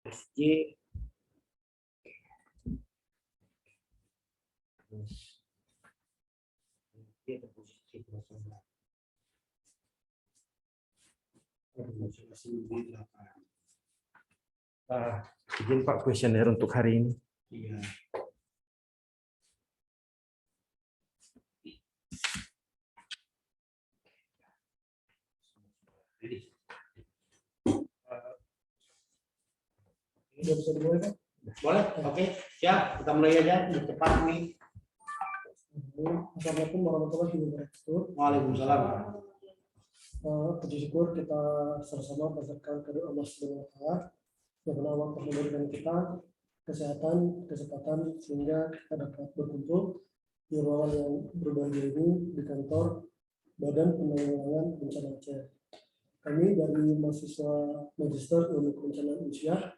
SJ. Terus dia ada posisi 08. Izin Pak, kuesioner untuk hari ini. Iya. Sudah bisa dimulai, Pak? Boleh? Oke, siap. Kita mulai aja. Cepat nih. Assalamualaikum warahmatullahi wabarakatuh. Waalaikumsalam. Puji syukur kita sama-sama panjatkan kepada Allah Subhanahu wa Ta'ala yang Allah telah memberikan kita kesehatan, kesempatan sehingga kita dapat berkumpul di ruangan yang berbahagia ini di kantor Badan Penanggulangan Bencana Aceh. Kami dari mahasiswa Magister Ilmu Kebencanaan Indonesia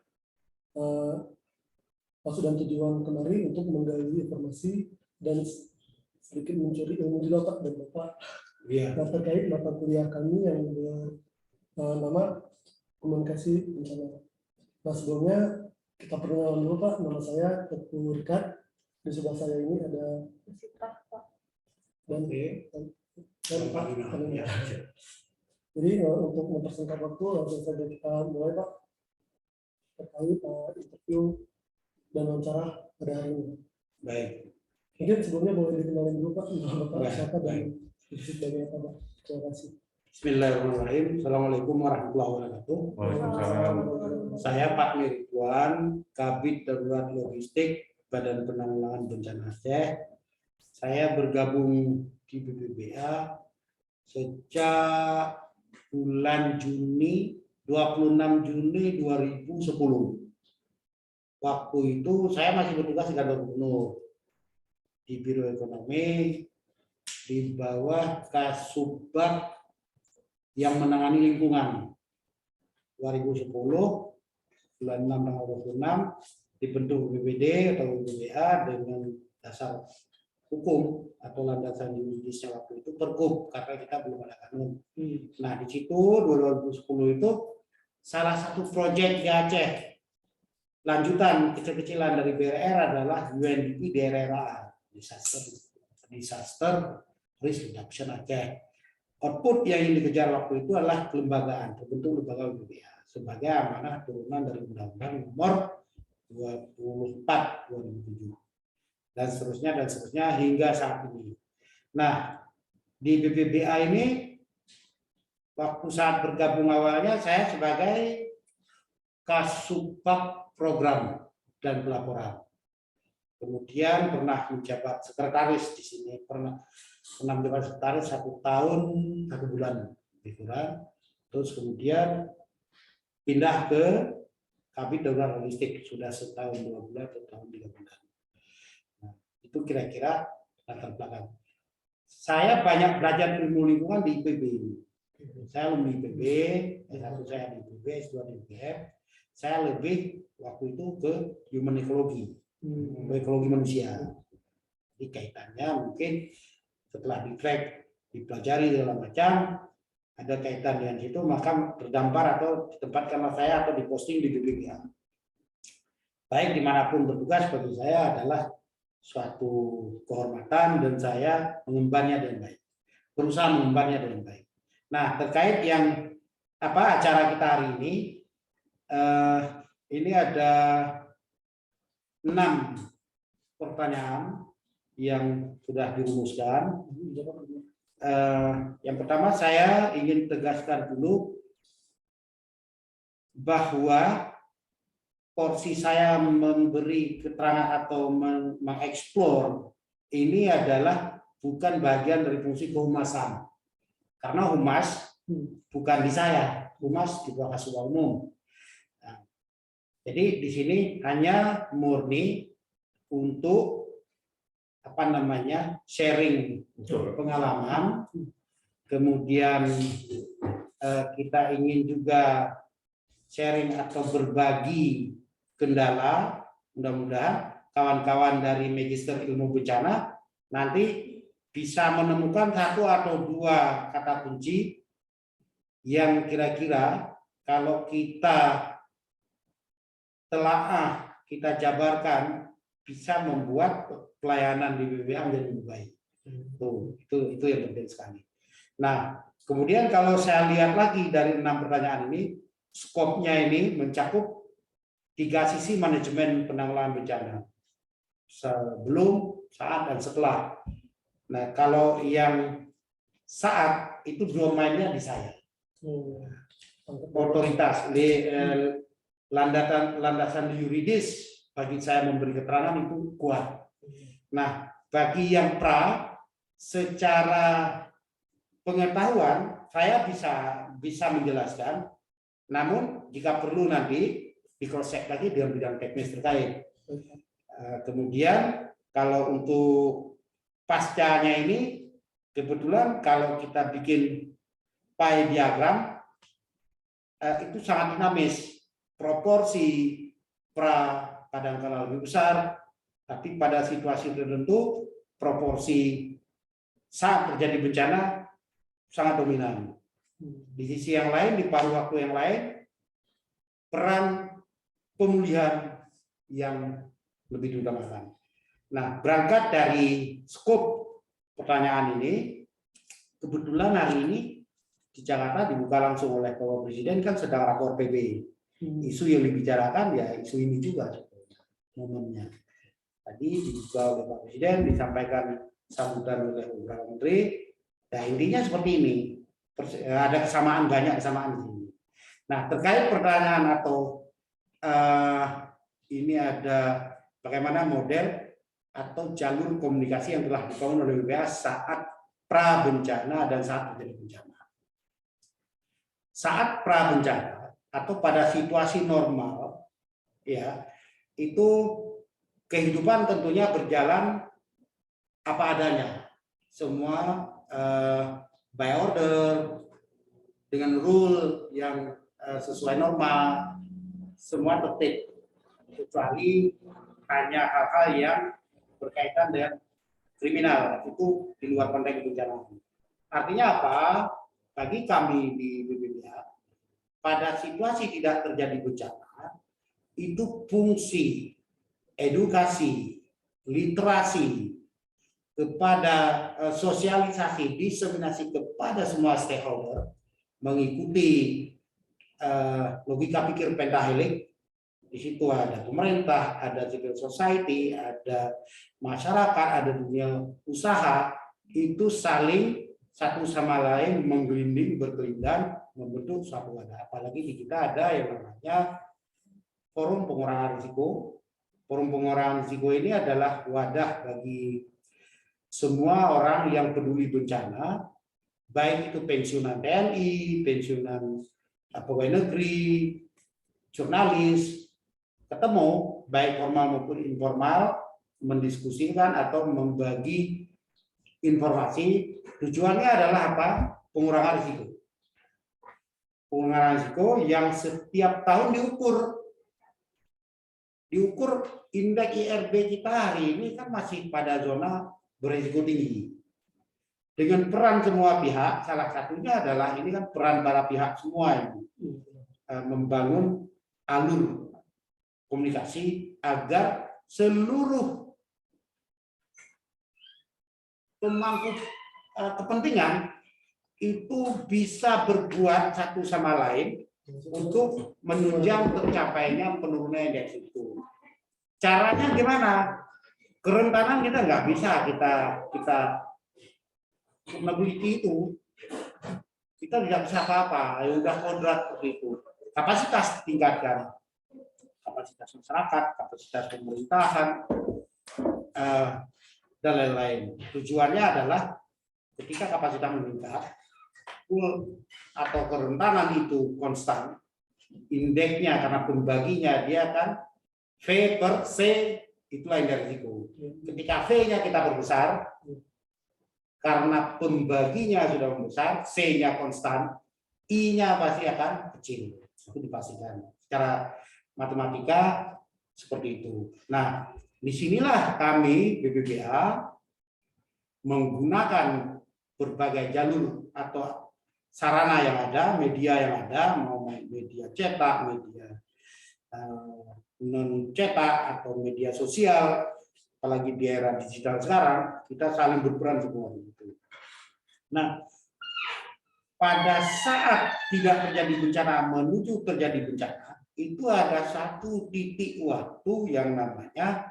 maksud dan tujuan kemari untuk menggali informasi dan sedikit mencuri ilmu juga Pak dan Bapak. Iya. Terkait mata kuliah kami yang bernama komunikasi bencana. Nah sebelumnya kita perkenalan dulu Pak, nama saya Teguh Rikat. Di sebelah saya ini ada dan Pak. Jadi untuk mempersingkat waktu langsung saja kita mulai Pak terkait interview dan wawancara pada hari ini. Baik. Mungkin sebelumnya boleh dikenalin dulu Pak, Bapak siapa dan Baik. Terima kasih. Bismillahirrahmanirrahim. Assalamualaikum warahmatullahi wabarakatuh. Waalaikumsalam. Saya Pak Mirwan, Kabid Darurat Logistik Badan Penanggulangan Bencana Aceh. Saya bergabung di BPBA sejak bulan Juni, 26 Juni 2010. Waktu itu saya masih bertugas di kantor gubernur di Biro Ekonomi di bawah Kasubag yang menangani lingkungan. 2010 bulan 6 tanggal 26 dibentuk BPD atau BPBA dengan dasar hukum atau landasan yuridisnya waktu itu Pergub karena kita belum ada kanun. Nah di situ 2010 itu salah satu proyek di Aceh lanjutan kecil-kecilan dari BRR adalah UNDP DRRA Disaster Risk Reduction Aceh. Output yang ingin dikejar waktu itu adalah kelembagaan, terbentuk lembaga BPBA sebagai amanah turunan dari Undang-Undang Nomor 24 2007 dan seterusnya hingga saat ini. Nah, di BPBA ini waktu saat bergabung awalnya saya sebagai Kasubag Program dan Pelaporan. Kemudian pernah menjabat sekretaris di sini, pernah menjabat sekretaris 1 tahun 1 bulan lebih kurang. Terus kemudian pindah ke Kabid Darurat Logistik sudah 1 tahun 2 bulan atau tahun 3 bulan. Nah, itu kira-kira latar belakang. Saya banyak belajar ilmu lingkungan di IPB. Saya alumni IPB, S1 saya di IPB, S2 di IPM. Saya lebih waktu itu ke human ecology. Ekologi manusia. Jadi kaitannya mungkin setelah di-track, dipelajari segala macam, ada kaitan dengan situ, maka terdampar atau ditempatkanlah saya atau diposting di BPBA. Baik dimanapun bertugas bagi saya adalah suatu kehormatan dan saya mengembannya dengan baik. Berusaha mengembannya dengan baik. Nah terkait yang acara kita hari ini ada 6 pertanyaan yang sudah dirumuskan. Yang pertama saya ingin tegaskan dulu bahwa porsi saya memberi keterangan atau mengeksplor ini adalah bukan bagian dari fungsi kehumasan. Karena humas bukan di saya, humas di bawah Kasubag Umum. Jadi di sini hanya murni untuk sharing pengalaman, kemudian kita ingin juga sharing atau berbagi kendala. Mudah-mudahan kawan-kawan dari Magister Ilmu Bencana nanti bisa menemukan 1 atau 2 kata kunci yang kira-kira kalau kita telaah kita jabarkan bisa membuat pelayanan di BPBA menjadi lebih baik. Itu yang penting sekali. Nah, kemudian kalau saya lihat lagi dari 6 pertanyaan ini, skopnya ini mencakup 3 sisi manajemen penanggulangan bencana. Sebelum, saat, dan setelah. Nah, kalau yang saat itu domainnya di saya. Otoritas, landasan yuridis bagi saya memberi keterangan itu kuat. Nah, bagi yang pra, secara pengetahuan saya bisa menjelaskan, namun jika perlu nanti di cross check lagi dengan bidang teknis terkait. Kemudian kalau untuk pascanya ini, kebetulan kalau kita bikin pie diagram itu sangat dinamis, proporsi pra kadang-kala lebih besar, tapi pada situasi tertentu proporsi saat terjadi bencana sangat dominan. Di sisi yang lain, di paruh waktu yang lain, peran pemulihan yang lebih diutamakan. Nah, berangkat dari skop pertanyaan ini, kebetulan hari ini di Jakarta dibuka langsung oleh Bapak Presiden, kan sedang rakor PB. Isu yang dibicarakan ya isu ini juga momennya. Tadi dibuka oleh Pak Presiden, disampaikan sambutan oleh beberapa menteri. Nah, intinya seperti ini. Ada kesamaan, banyak kesamaan di sini. Nah, terkait pertanyaan atau ini ada bagaimana model atau jalur komunikasi yang telah dibangun oleh BPBA saat pra bencana dan saat terjadi bencana. Saat pra bencana atau pada situasi normal, ya itu kehidupan tentunya berjalan apa adanya, semua by order dengan rule yang sesuai norma, semua tertib, kecuali hanya hal-hal yang berkaitan dengan kriminal, itu di luar konteks bencana. Artinya apa? Bagi kami di BPBA, pada situasi tidak terjadi bencana, itu fungsi edukasi, literasi, kepada sosialisasi, diseminasi kepada semua stakeholder, mengikuti logika pikir pentahelix. Di situ ada pemerintah, ada civil society, ada masyarakat, ada dunia usaha, itu saling satu sama lain menggelinding, berkelindan, membentuk suatu wadah. Apalagi di kita ada yang namanya forum pengurangan risiko. Forum pengurangan risiko ini adalah wadah bagi semua orang yang peduli bencana, baik itu pensiunan TNI, pensiunan pegawai negeri, jurnalis, ketemu baik formal maupun informal, mendiskusikan atau membagi informasi. Tujuannya adalah apa? Pengurangan risiko. Pengurangan risiko yang setiap tahun diukur indeks IRB kita hari ini kan masih pada zona berisiko tinggi. Dengan peran semua pihak, salah satunya adalah ini kan peran para pihak semua ini membangun alur komunikasi agar seluruh pemangku kepentingan itu bisa berbuat satu sama lain untuk menunjang tercapainya penurunan indeks itu. Caranya gimana? Kerentanan kita nggak bisa kita meneliti itu. Kita tidak bisa apa-apa. Ya udah kodrat seperti itu. Kapasitas tingkatkan. Kapasitas masyarakat, kapasitas pemerintahan, dan lain-lain. Tujuannya adalah ketika kapasitas meningkat, atau kerentanan itu konstan, indeksnya karena pembaginya dia kan V per C, itulah indeks risiko. Ketika V-nya kita perbesar, karena pembaginya sudah membesar, C-nya konstan, I-nya pasti akan kecil. Itu dipastikan. Secara matematika seperti itu. Nah, disinilah kami BPBA menggunakan berbagai jalur atau sarana yang ada, media yang ada, mau media cetak, media non cetak atau media sosial, apalagi di era digital sekarang, kita saling berperan semua. Nah, pada saat tidak terjadi bencana menuju terjadi bencana, itu ada satu titik waktu yang namanya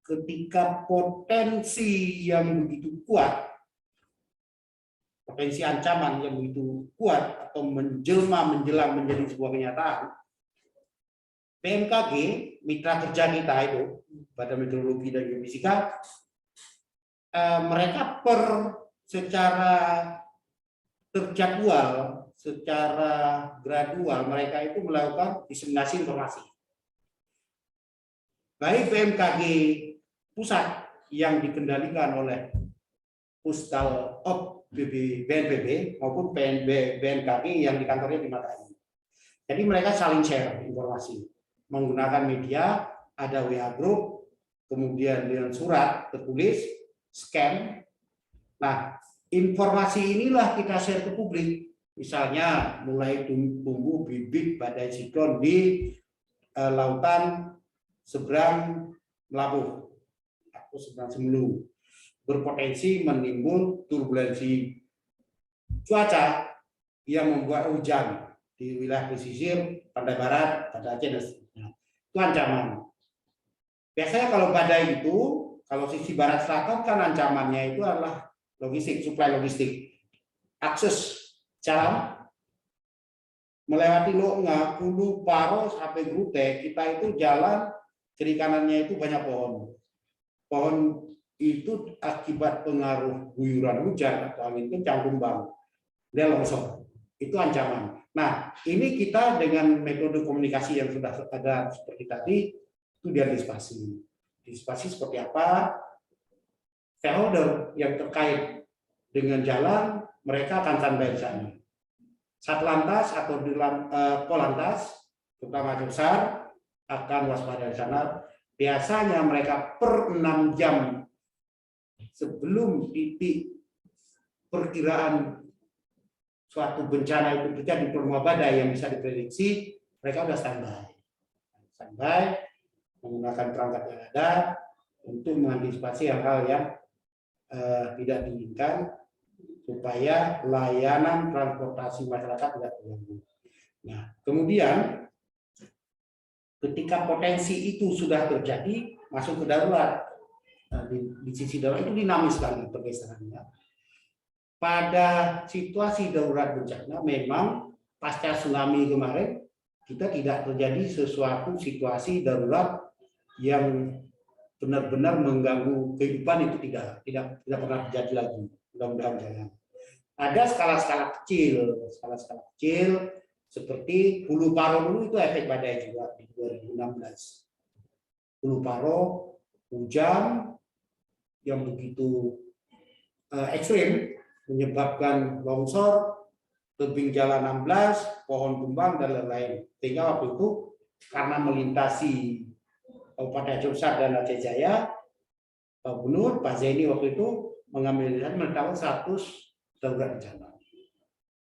ketika potensi yang begitu kuat, potensi ancaman yang begitu kuat atau menjelma menjelang menjadi sebuah kenyataan, BMKG, mitra kerja kita itu, Badan Meteorologi dan Geofisika, mereka secara terjadwal, secara gradual, mereka itu melakukan diseminasi informasi. Baik BMKG pusat yang dikendalikan oleh Pusdal Op BNPB maupun BMKG yang di kantornya di Mataram. Jadi mereka saling share informasi menggunakan media, ada WA group, kemudian dengan surat tertulis, scan. Nah, informasi inilah kita share ke publik. Misalnya mulai tumbuh bibit badai siklon di lautan seberang Melabuh atau seberang Semeru, berpotensi menimbul turbulensi cuaca yang membuat hujan di wilayah pesisir, pantai barat, pantai Aceh, dan seterusnya. Itu ancaman. Biasanya kalau badai itu, kalau sisi barat selatan kan ancamannya itu adalah logistik, suplai logistik, akses jalan melewati Longa, Hulu, Paro sampai Grute, kita itu jalan kiri kanannya itu banyak pohon. Pohon itu akibat pengaruh guyuran hujan atau angin kencang tumbang, dia longsor. Itu ancaman. Nah, ini kita dengan metode komunikasi yang sudah ada seperti tadi, itu diantisipasi. Antisipasi seperti apa? Stakeholder yang terkait dengan jalan, mereka akan standby di sana. Satlantas atau di Polantas, terutama besar, akan waspada di sana. Biasanya mereka per 6 jam sebelum titik perkiraan suatu bencana itu terjadi, perumah badai yang bisa diprediksi, mereka sudah standby menggunakan perangkat yang ada untuk mengantisipasi hal-hal yang tidak diinginkan supaya layanan transportasi masyarakat tidak terganggu. Nah, kemudian ketika potensi itu sudah terjadi, masuk ke darurat. Nah, di sisi darurat itu dinamis sekali pergeserannya. Pada situasi darurat bencana, memang pasca tsunami kemarin, kita tidak terjadi sesuatu situasi darurat yang benar-benar mengganggu kehidupan, itu tidak pernah terjadi lagi. Mudah-mudahan jangan. Ada skala-skala kecil seperti Hulu Paro dulu, itu efek badai juga di 2016. Hulu Paro hujan yang begitu ekstrim menyebabkan longsor, tebing jalan 16, pohon tumbang dan lain-lain. Sehingga waktu itu karena melintasi Kabupaten Aceh Besar dan Aceh Jaya, Pak Gubernur, Pak Zaini waktu itu mengambil menetapkan status darurat bencana.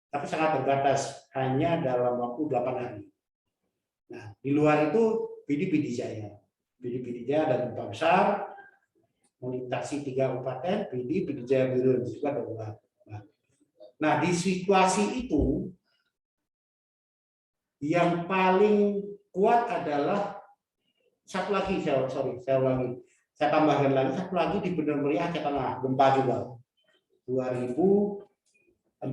Tapi sangat terbatas, hanya dalam waktu 8 hari. Nah, di luar itu PD Jaya dan gempa besar melintasi 3 kabupaten, PD Jaya Biru juga darurat. Nah, di situasi itu yang paling kuat adalah satu lagi, saya tambahkan lagi, satu lagi di Bener Meriah Aceh Tengah, gempa juga 2014.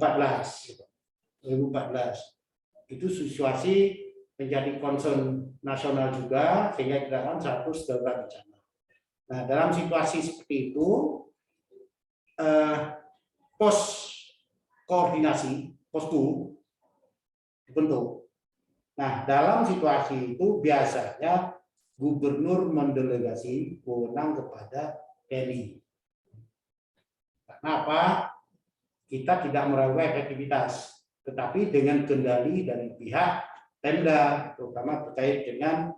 Itu situasi menjadi concern nasional juga, sehingga kita akan status darurat bencana. Nah, dalam situasi seperti itu, pos koordinasi, posko dibentuk. Nah, dalam situasi itu biasanya gubernur mendelegasi wewenang kepada TNI. Kenapa? Kita tidak meragukan efektivitas, tetapi dengan kendali dari pihak Pemda, terutama terkait dengan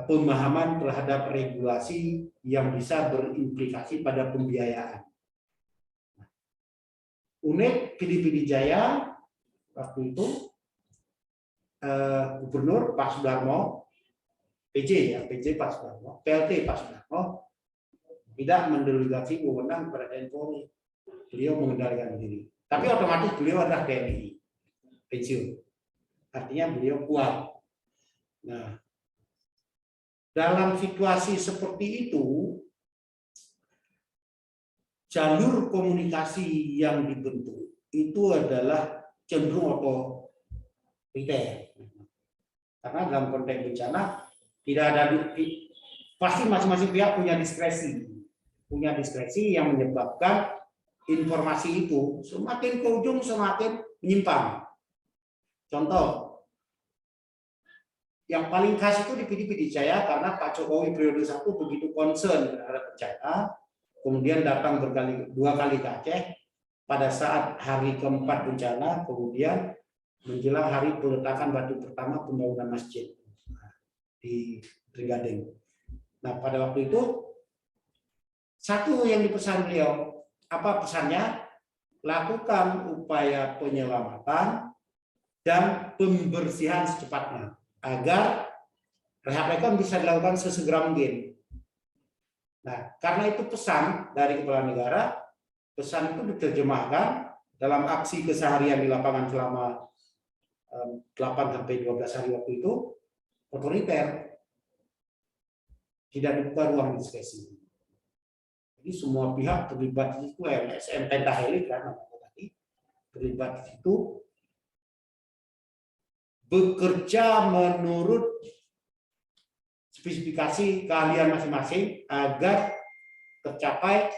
pemahaman terhadap regulasi yang bisa berimplikasi pada pembiayaan. Unit PD Jaya waktu itu Gubernur Pak Sudarmo, PJ ya, PJ Pak Sudarmo, PLT Pak Sudarmo tidak mendelegasi wewenang kepada TNI Polri. Beliau mengendalikan diri. Tapi otomatis beliau adalah TNI pensiun. Artinya beliau kuat. Nah, dalam situasi seperti itu, jalur komunikasi yang dibentuk itu adalah cenderung otoriter. Karena dalam konteks bencana tidak ada, pasti masing-masing pihak punya diskresi yang menyebabkan informasi itu semakin ke ujung semakin menyimpang. Contoh yang paling khas itu di PD Jaya, karena Pak Jokowi periode 1 begitu concern terhadap bencana, kemudian datang dua kali ke Aceh pada saat hari keempat bencana, kemudian menjelang hari peletakan batu pertama pembangunan masjid di Trigading. Nah, pada waktu itu satu yang dipesan beliau, apa pesannya? Lakukan upaya penyelamatan dan pembersihan secepatnya agar rehab bisa dilakukan sesegera mungkin. Nah, karena itu pesan dari kepala negara, pesan itu diterjemahkan dalam aksi keseharian di lapangan selama 8-12 hari waktu itu, otoriter. Tidak dibuka ruang diskresi. Jadi semua pihak terlibat di situ, LSM pentahelik kan tadi terlibat di situ, bekerja menurut spesifikasi keahlian masing-masing agar tercapai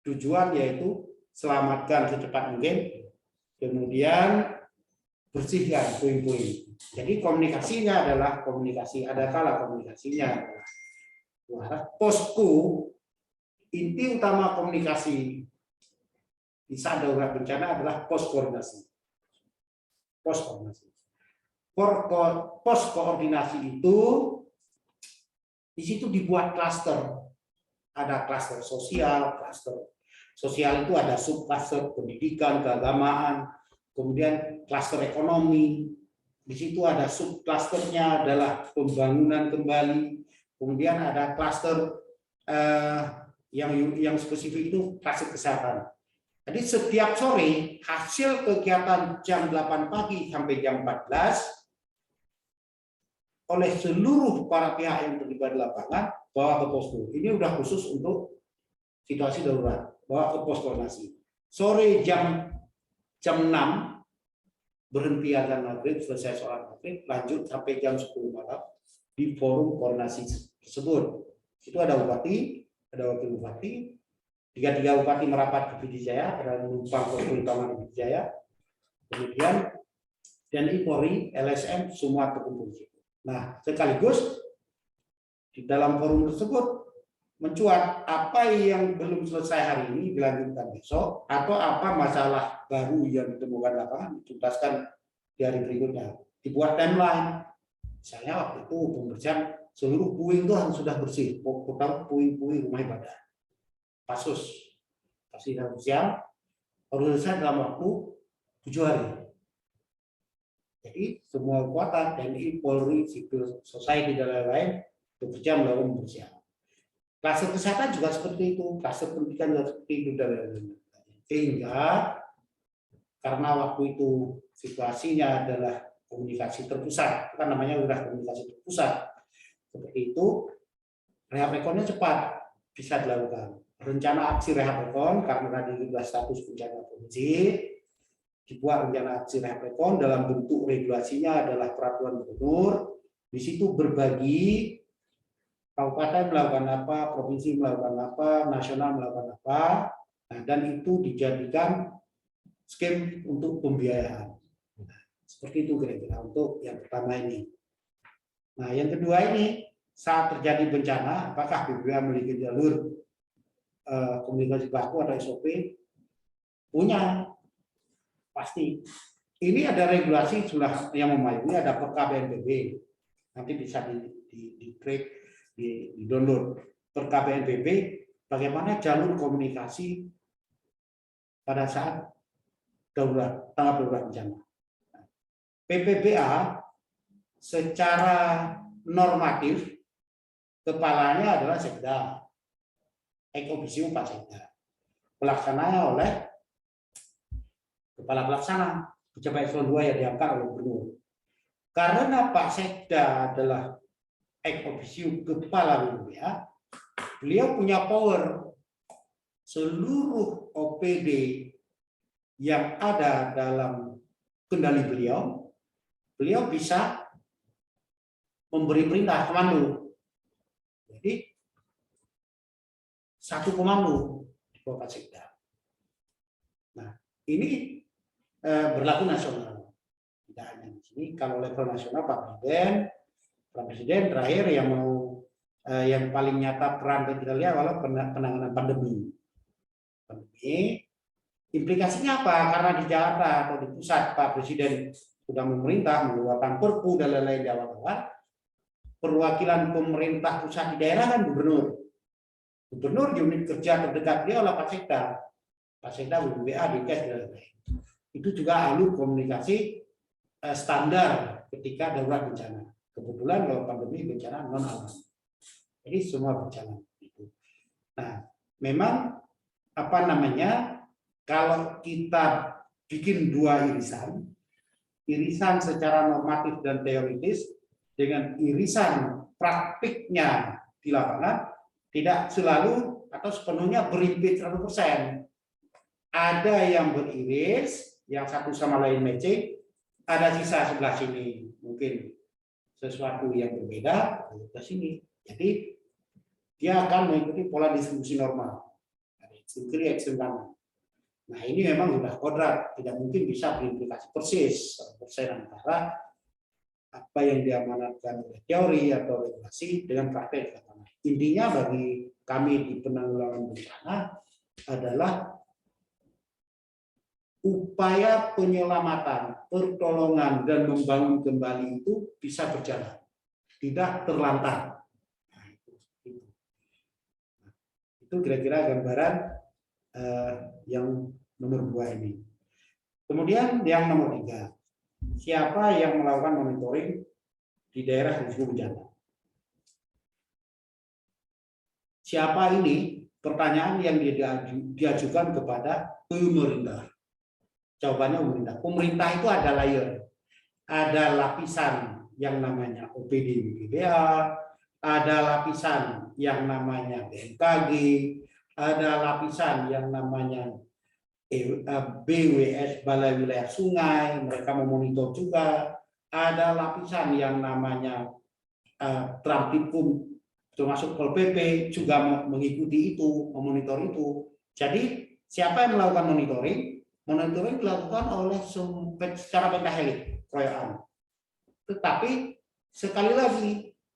tujuan, yaitu selamatkan secepat mungkin, kemudian bersihkan puing-puing. Jadi komunikasinya adalah komunikasi, ada kala komunikasinya adalah posko. Inti utama komunikasi di saat darurat bencana adalah pos koordinasi. Pos koordinasi. Pos koordinasi itu di situ dibuat klaster. Ada klaster sosial itu ada subklaster pendidikan, keagamaan, kemudian klaster ekonomi. Di situ ada subklasternya adalah pembangunan kembali. Kemudian ada klaster yang spesifik itu klaster kesehatan. Jadi setiap sore hasil kegiatan jam 8 pagi sampai jam 14 oleh seluruh para pihak yang terlibat di lapangan bawa ke posko. Ini udah khusus untuk situasi darurat, bawa ke pos koordinasi. Sore jam 6 berhenti azan maghrib, selesai sholat maghrib, lanjut sampai jam 10 malam di forum koordinasi tersebut. Itu ada bupati, ada wakil bupati, tiga bupati merapat ke PD Jaya, ada numpang posko utama di PD Jaya, kemudian TNI Polri, LSM semua terkumpul di situ. Nah, sekaligus di dalam forum tersebut mencuat apa yang belum selesai hari ini dilanjutkan besok, atau apa masalah baru yang ditemukan lapangan dituntaskan di hari berikutnya. Dibuat timeline. Misalnya waktu itu pembersihan seluruh puing itu sudah bersih, total puing-puing rumah ibadah. Pasus, kasih siang, harus selesai dalam waktu 7 hari. Jadi semua kekuatan TNI, Polri, Civil Society dan lain-lain bekerja melakukan pembersihan. Klaster kesehatan juga seperti itu, klaster pendidikan juga seperti itu dan lain-lain. Sehingga karena waktu itu situasinya adalah komunikasi terpusat, kan namanya udah komunikasi terpusat. Seperti itu, rehab rekonnya cepat bisa dilakukan. Rencana aksi rehab rekon karena tadi sudah status bencana provinsi, dibuat rencana aksi rehab rekon dalam bentuk regulasinya adalah peraturan gubernur. Di situ berbagi kabupaten melakukan apa, provinsi melakukan apa, nasional melakukan apa, nah, dan itu dijadikan skema untuk pembiayaan. Seperti itu kira-kira untuk yang pertama ini. Nah, yang kedua ini saat terjadi bencana, apakah BPBA memiliki jalur komunikasi baku atau SOP? Punya, pasti. Ini ada regulasi sudah yang memayungi, ada Perka BNPB. Nanti bisa di download Perka BNPB bagaimana jalur komunikasi pada saat darurat, tanggap darurat bencana. PPBA secara normatif kepalanya adalah Sekda, ex officio Pak Sekda. Pelaksananya oleh kepala pelaksana, pejabat eselon 2 yang diangkat oleh gubernur. Karena Pak Sekda adalah ex officio kepala BPBA, beliau punya power seluruh OPD yang ada dalam kendali beliau, beliau bisa memberi perintah komando. Jadi satu komando di bawah Pak Sekda. Nah, ini berlaku nasional. Tidak hanya di sini. Kalau level nasional Pak Presiden terakhir yang mau yang paling nyata peran kita lihat adalah penanganan pandemi. Implikasinya apa? Karena di Jakarta atau di pusat Pak Presiden sudah memerintah mengeluarkan Perpu dan lain-lain di awal-awal. Perwakilan pemerintah pusat di daerah kan gubernur. Gubernur unit kerja terdekat dia adalah Pak Sekda. Pak Sekda, BPBA, Dinkes dan lain-lain. Itu juga alur komunikasi standar ketika darurat bencana. Kebetulan kalau pandemi bencana non alam. Jadi semua berjalan. Nah, memang apa namanya? Kalau kita bikin dua irisan secara normatif dan teoritis dengan irisan praktiknya di lapangan, tidak selalu atau sepenuhnya berimpit 100%. Ada yang beriris, yang satu sama lain matching, ada sisa sebelah sini mungkin sesuatu yang berbeda ke sini. Jadi dia akan mengikuti pola distribusi normal. Ada ekstrem kiri, ekstrem kanan. Nah, ini memang sudah kodrat, tidak mungkin bisa berimplikasi persis 100% antara apa yang diamanatkan oleh teori atau regulasi dengan praktek. Intinya bagi kami di penanggulangan bencana adalah upaya penyelamatan, pertolongan, dan membangun kembali itu bisa berjalan, tidak terlantar. Nah, itu kira-kira gambaran yang nomor 2 ini. Kemudian yang nomor 3, siapa yang melakukan monitoring di daerah risiko bencana? Siapa ini? Pertanyaan yang diajukan kepada pemerintah. Jawabannya pemerintah. Pemerintah itu ada layer, ada lapisan yang namanya OPD BPBA, ada lapisan yang namanya BMKG, ada lapisan yang namanya BWS Balai Wilayah Sungai, mereka memonitor juga. Ada lapisan yang namanya Tramtikum termasuk Pol PP juga mengikuti itu, memonitor itu. Jadi siapa yang melakukan monitoring? Monitoring dilakukan oleh secara pentahelik, proyekan. Tetapi sekali lagi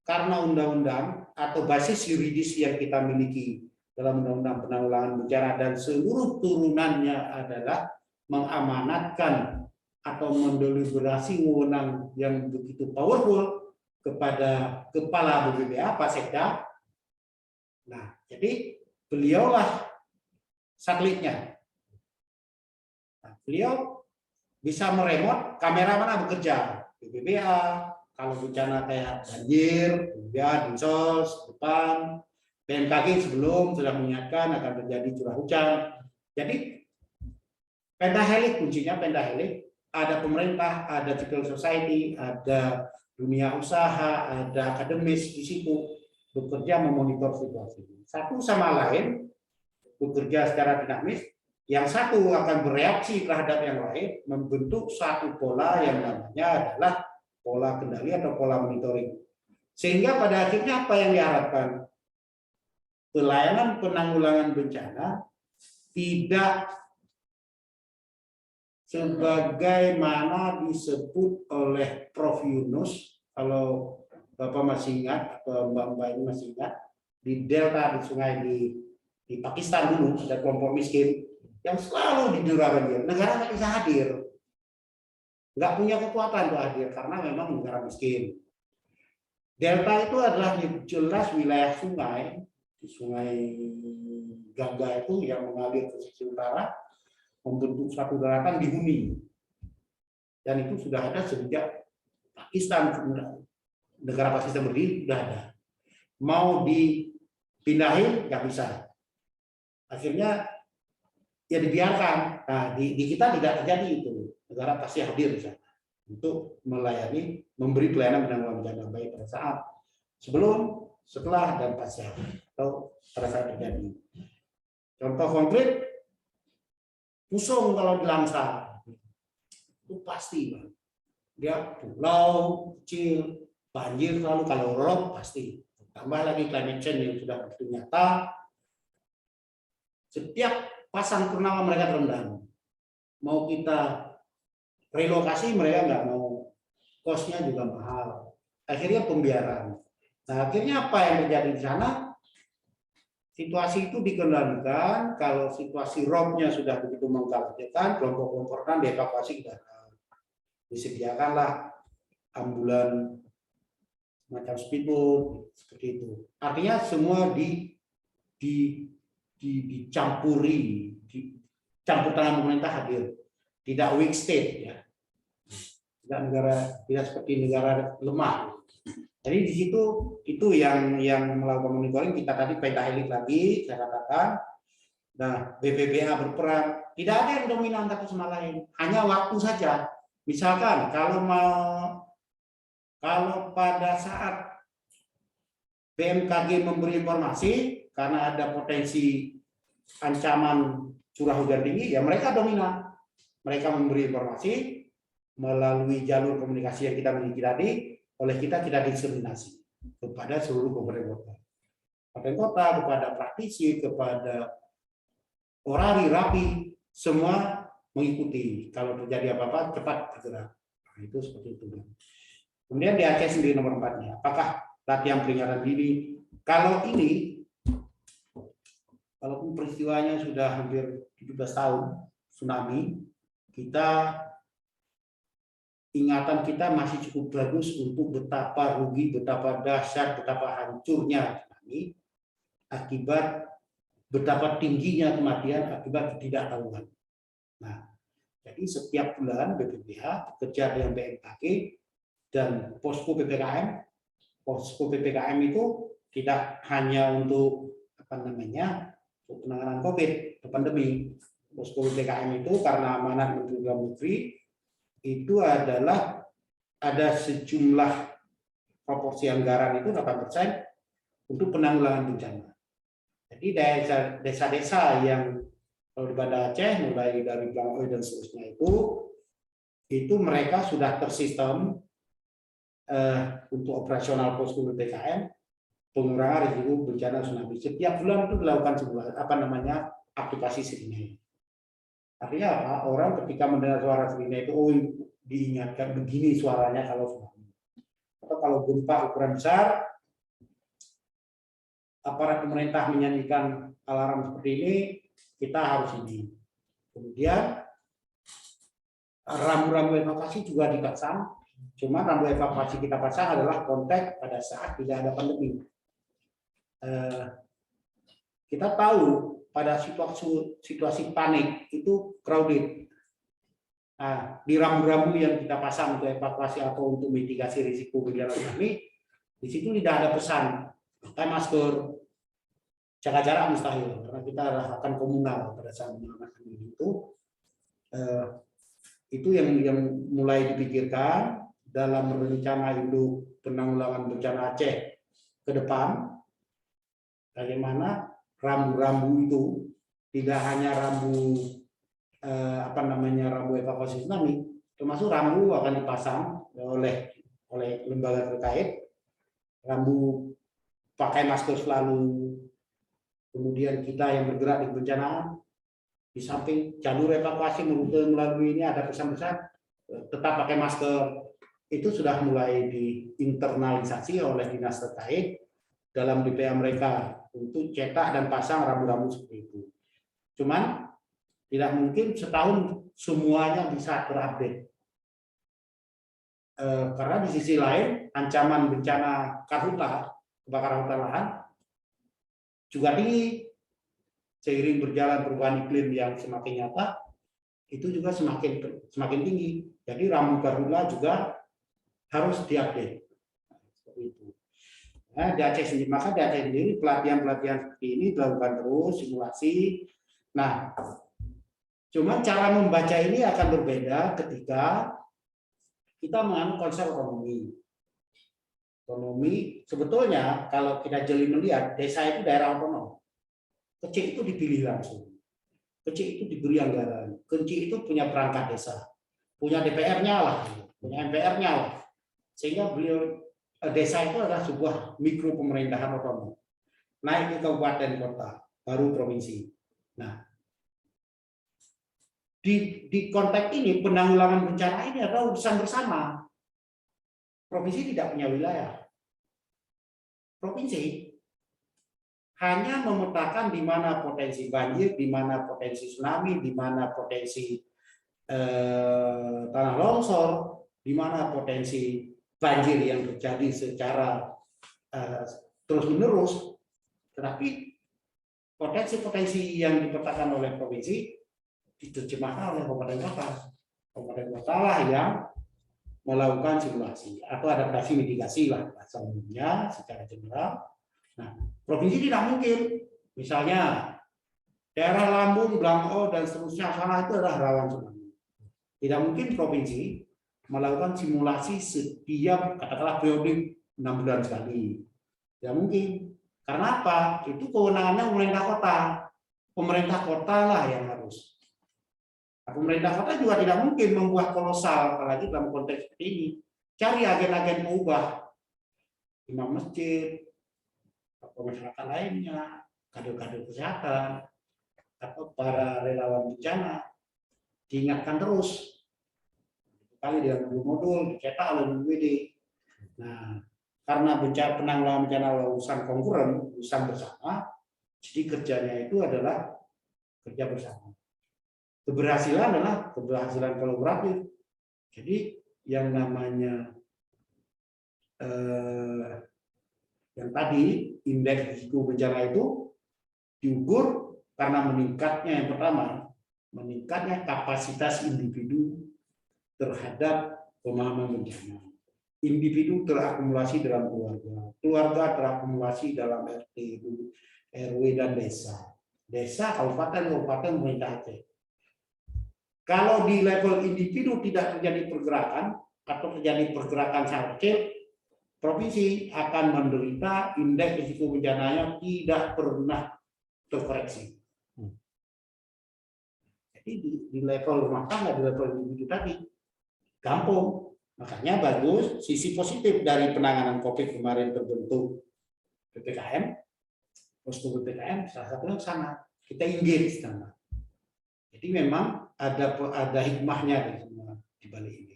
karena undang-undang atau basis yuridis yang kita miliki dalam Undang-Undang Penanggulangan Bencana dan seluruh turunannya adalah mengamanatkan atau mendeliberasi wewenang yang begitu powerful kepada Kepala BPBA Pak Sekda. Nah, jadi beliaulah satelitnya. Nah, beliau bisa meremot kamera mana bekerja. BPBA, kalau bencana kayak banjir, BPBA, Dinsos, depan, BMKG sebelum sudah mengingatkan akan terjadi curah hujan. Jadi pentahelik kuncinya, pentahelik, ada pemerintah, ada civil society, ada dunia usaha, ada akademis di situ bekerja memonitor situasi. Satu sama lain bekerja secara dinamis, yang satu akan bereaksi terhadap yang lain, membentuk satu pola yang namanya adalah pola kendali atau pola monitoring. Sehingga pada akhirnya apa yang diharapkan? Pelayanan penanggulangan bencana tidak sebagaimana disebut oleh Prof. Yunus, kalau Bapak masih ingat atau Mbak ini masih ingat, di Delta, di sungai di Pakistan dulu ada kelompok miskin yang selalu didurahkan dia. Negara nggak bisa hadir, nggak punya kekuatan untuk hadir karena memang negara miskin. Delta itu adalah jelas wilayah sungai. Di Sungai Gangga itu yang mengalir ke sisi utara membentuk satu daratan dihuni, dan itu sudah ada sejak Pakistan, negara Pakistan berdiri sudah ada. Mau dipindahin nggak bisa. Akhirnya ya dibiarkan. Nah, di kita tidak terjadi itu. Negara pasti hadir di sana untuk melayani, memberi pelayanan penanggulangan bencana baik pada saat sebelum, setelah, dan pasca atau pada saat terjadi. Contoh konkret, Pusong kalau di Langsa itu pasti, Bang. Dia pulau kecil, banjir selalu, kalau rob pasti. Tambah lagi climate change yang sudah begitu nyata. Setiap pasang purnama mereka terendam. Mau kita relokasi mereka nggak mau, kosnya juga mahal. Akhirnya pembiaran. Nah, akhirnya apa yang terjadi di sana? Situasi itu dikendalikan. Kalau situasi robnya sudah begitu mengkhawatirkan, kelompok-kelompok rentan dievakuasi ke darat. Disediakanlah ambulan macam speedboat seperti itu. Artinya semua dicampuri, campur tangan pemerintah hadir, tidak weak state ya, tidak seperti negara lemah. Jadi di situ itu yang melakukan monitoring kita tadi pentahelik lagi saya katakan. Nah, BPBA berperan, tidak ada yang dominan satu sama lain, hanya waktu saja. Misalkan kalau pada saat BMKG memberi informasi karena ada potensi ancaman curah hujan tinggi, ya mereka dominan. Mereka memberi informasi melalui jalur komunikasi yang kita miliki tadi, oleh kita diseminasi kepada seluruh kabupaten kota, kepada praktisi, kepada orari, rapi, semua mengikuti. Kalau terjadi apa-apa cepat bergerak. Nah, itu seperti itu. Kemudian di Aceh sendiri nomor 4-nya, apakah latihan peringatan dini? Kalau ini, walaupun peristiwanya sudah hampir 17 tahun, tsunami, ingatan kita masih cukup bagus untuk betapa rugi, betapa dahsyat, betapa hancurnya tsunami, akibat betapa tingginya kematian akibat ketidaktahuan. Nah, jadi setiap bulan BPBH bekerja dengan BMKG dan posko PPKM. Posko PPKM itu tidak hanya untuk untuk penanganan COVID, pandemi. Posko PPKM itu karena amanat Menteri Dalam Negeri itu adalah ada sejumlah proporsi anggaran itu 8% untuk penanggulangan bencana. Jadi desa-desa yang kalau di Banda Aceh mulai dari Blangkoi dan seterusnya itu mereka sudah tersistem untuk operasional posko PPKM pengurangan risiko bencana tsunami. Setiap bulan itu dilakukan sebuah aplikasi sirine. Artinya apa? Orang ketika mendengar suara sirine itu diingatkan begini suaranya kalau tsunami. Atau kalau gempa ukuran besar, aparat pemerintah menyanyikan alarm seperti ini, kita harus ini. Kemudian rambu-rambu evakuasi juga dipasang. Cuma rambu evakuasi kita pasang adalah konteks pada saat tidak ada pandemi. Kita tahu pada situasi panik itu crowded. Nah, di rambu-rambu yang kita pasang untuk evakuasi atau untuk mitigasi risiko bencana tsunami, di situ tidak ada pesan pakai masker, jaga jarak mustahil karena kita akan komunal pada saat menyelamatkan diri itu yang mulai dipikirkan dalam rencana induk penanggulangan bencana Aceh ke depan. Bagaimana rambu-rambu itu tidak hanya rambu rambu evakuasi tsunami, termasuk rambu akan dipasang oleh lembaga terkait, rambu pakai masker selalu, kemudian kita yang bergerak di kebencanaan, di samping jalur evakuasi melalui ini ada pesan-pesan tetap pakai masker. Itu sudah mulai diinternalisasi oleh dinas terkait dalam DPA mereka untuk cetak dan pasang rambu-rambu seperti itu. Cuman tidak mungkin setahun semuanya bisa terupdate. Karena di sisi lain ancaman bencana karhutla, kebakaran hutan lahan juga tinggi. Seiring berjalan perubahan iklim yang semakin nyata, itu juga semakin tinggi. Jadi rambu karhutla juga harus diupdate. Seperti itu. Nah, di Aceh sendiri, maka di Aceh sendiri pelatihan-pelatihan seperti ini dilakukan terus, simulasi. Nah, cuma cara membaca ini akan berbeda ketika kita menganut konsep otonomi. Otonomi sebetulnya kalau kita jeli melihat desa itu daerah otonom. Kecil itu dipilih langsung. Kecil itu diberi anggaran. Kecil itu punya perangkat desa, punya DPR-nya lah, punya MPR-nya lah. Sehingga beliau desa itu adalah sebuah mikro pemerintahan otonom. Naik ke kabupaten kota, baru provinsi. Nah, di konteks ini penanggulangan bencana ini adalah urusan bersama. Provinsi tidak punya wilayah. Provinsi hanya memetakan di mana potensi banjir, di mana potensi tsunami, di mana potensi tanah longsor, di mana potensi banjir yang terjadi secara terus-menerus. Tetapi potensi-potensi yang dipetakan oleh provinsi diterjemahkan oleh kabupaten kota. Kabupaten kota lah yang melakukan simulasi atau adaptasi mitigasi lah bahasa umumnya secara general. Nah, provinsi tidak mungkin, misalnya daerah Lampung, Blangko dan seterusnya sana itu adalah rawan tsunami. Tidak mungkin provinsi melakukan simulasi setiap katakanlah periode 6 bulan sekali. Tidak mungkin. Karena apa? Itu kewenangannya pemerintah kota. Pemerintah kota lah yang harus. Nah, pemerintah kota juga tidak mungkin membuat kolosal, apalagi dalam konteks seperti ini. Cari agen-agen pengubah, imam masjid, atau masyarakat lainnya, kader-kader kesehatan, atau para relawan bencana, diingatkan terus. Kali dia modul dicetak oleh BPBD. Nah, karena bencana penanggulangan bencana urusan konkuren, urusan bersama, jadi kerjanya itu adalah kerja bersama. Keberhasilan adalah keberhasilan kolaboratif. Jadi yang namanya yang tadi indeks risiko bencana itu diukur karena meningkatnya yang pertama, meningkatnya kapasitas individu terhadap pemahaman bencana. Individu terakumulasi dalam keluarga, keluarga terakumulasi dalam RT, RW dan desa, desa, kabupaten, pemerintah Aceh. Kalau di level individu tidak terjadi pergerakan atau terjadi pergerakan sangat kecil, provinsi akan menderita indeks risiko bencananya tidak pernah terkoreksi. Jadi di level rumah tangga, di level individu tadi, gampang. Makanya bagus sisi positif dari penanganan COVID kemarin terbentuk PPKM, posko PPKM salah satunya ke sana. Kita engage sana. Jadi memang ada hikmahnya di balik ini.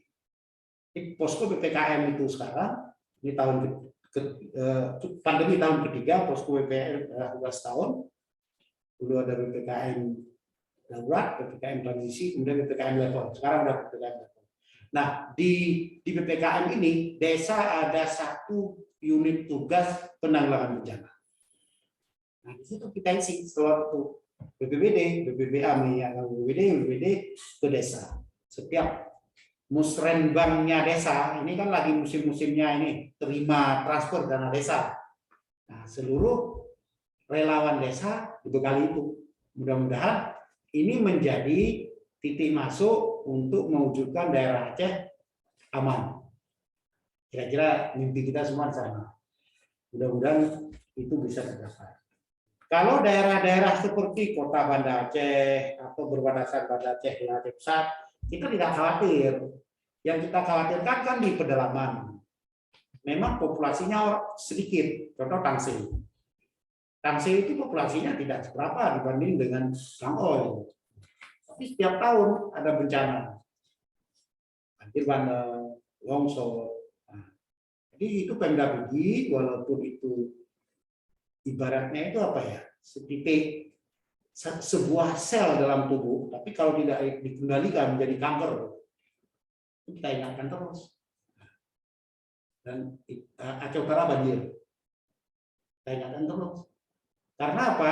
Posko PPKM itu sekarang ini pandemi tahun ketiga, posko PPKM 12 tahun. Dulu ada PPKM darurat, PPKM transisi, kemudian PPKM level. Sekarang ada PPKM level. Nah, di PPKM ini desa ada satu unit tugas penanggulangan bencana. Nah, di situ kita isi suatu BPBD, BPBA, BPBD ke desa. Setiap musrenbangnya desa, ini kan lagi musim-musimnya ini terima transfer dana desa. Nah, seluruh relawan desa dibekali itu. Mudah-mudahan ini menjadi titik masuk untuk mewujudkan daerah Aceh aman. Kira-kira mimpi kita semua sama. Mudah-mudahan itu bisa tercapai. Kalau daerah-daerah seperti Kota Banda Aceh atau berbatasan Banda Aceh dengan Aceh Pusat, kita tidak khawatir. Yang kita khawatirkan kan di pedalaman. Memang populasinya sedikit. Contoh Tangsel. Tangsel itu populasinya tidak seberapa dibanding dengan Langoi. Tapi setiap tahun ada bencana, banjir bandang, longsor. Nah, jadi itu Pemda Pidi, walaupun itu ibaratnya itu apa ya, setitik sebuah sel dalam tubuh, tapi kalau tidak dikendalikan menjadi kanker, kita ingatkan terus. Dan Aceh Utara banjir, kita ingatkan terus. Karena apa?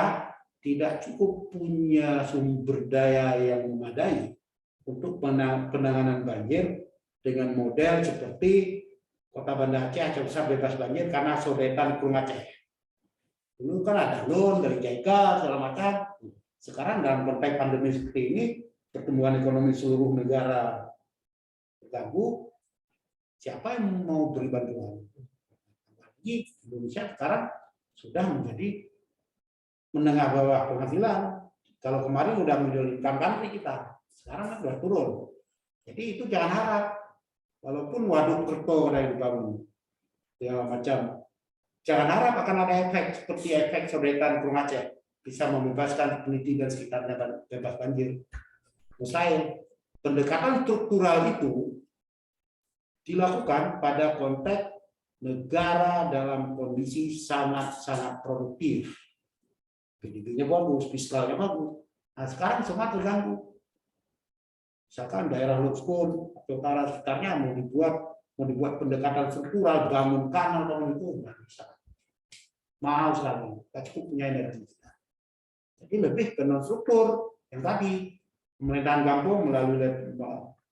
Tidak cukup punya sumber daya yang memadai untuk penanganan banjir dengan model seperti Kota Banda Aceh, Aceh Besar bebas banjir karena sodetan Kurung Aceh. Dulu kan ada loan dari JIK segala macam. Sekarang dalam konteks pandemi seperti ini, pertumbuhan ekonomi seluruh negara terganggu. Siapa yang mau beri bantuan? Apalagi Indonesia sekarang sudah menjadi menengah bawah penghasilan. Kalau kemarin udah middle income country kita, sekarang kan sudah turun. Jadi itu jangan harap. Walaupun waduk Kerto ada yang dibangun, segala macam, jangan harap akan ada efek seperti efek sodetan Kurung Aceh bisa membebaskan peneliti dan sekitarnya bebas banjir. Mustahil. Pendekatan struktural itu dilakukan pada konteks negara dalam kondisi sangat-sangat produktif. PDB-nya bagus, fiskalnya bagus. Nah, sekarang semua terganggu. Misalkan daerah Lutskun atau utara sekitarnya mau dibuat pendekatan struktural, bangun kanal, bangun itu nggak bisa. Mahal sekali, kita cukup punya energi. Jadi lebih ke non struktur yang tadi pemerintahan kampung melalui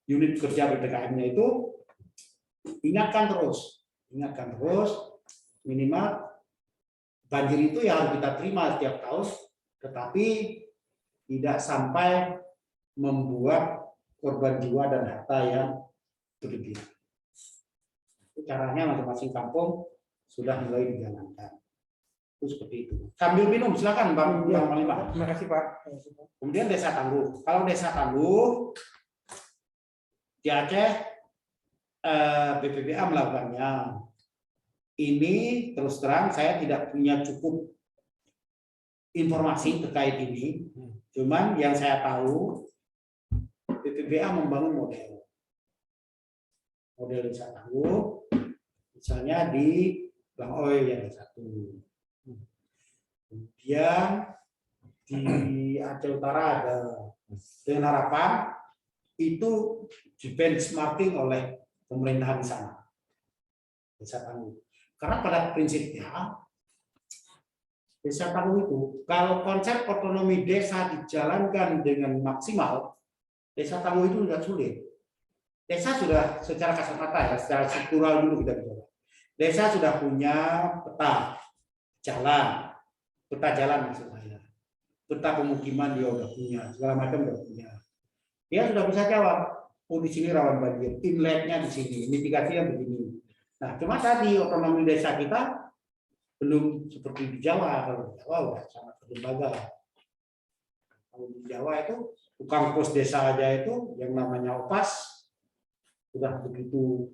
unit kerja PPKM-nya itu ingatkan terus minimal banjir itu yang harus kita terima setiap tahun, tetapi tidak sampai membuat korban jiwa dan harta yang berlebihan. Caranya masing-masing kampung sudah mulai dijalankan. Itu seperti itu. Sambil minum, silakan Bang Panglima. Terima kasih Pak. Kemudian Desa Tangguh. Kalau Desa Tangguh di Aceh BPBA melakukannya. Ini terus terang saya tidak punya cukup informasi terkait ini. Cuman yang saya tahu BPBA membangun model Desa Tangguh, misalnya di Langoy yang satu. Kemudian di Aceh Utara ada, dengan harapan itu di benchmarking oleh pemerintahan di sana. Desa Tangguh. Karena pada prinsipnya Desa Tangguh itu kalau konsep otonomi desa dijalankan dengan maksimal, Desa Tangguh itu tidak sulit. Desa sudah secara kasat mata ya, secara struktural dulu kita bicara. Desa sudah punya peta jalan maksud saya. Peta pemukiman dia sudah punya, segala macam sudah punya. Dia sudah bisa jawab, oh di sini rawan banjir, inletnya di sini, mitigasinya begini. Nah, cuma tadi otonomi desa kita belum seperti di Jawa. Kalau di Jawa sudah sangat berlembaga. Kalau di Jawa itu tukang pos desa aja itu yang namanya OPAS sudah begitu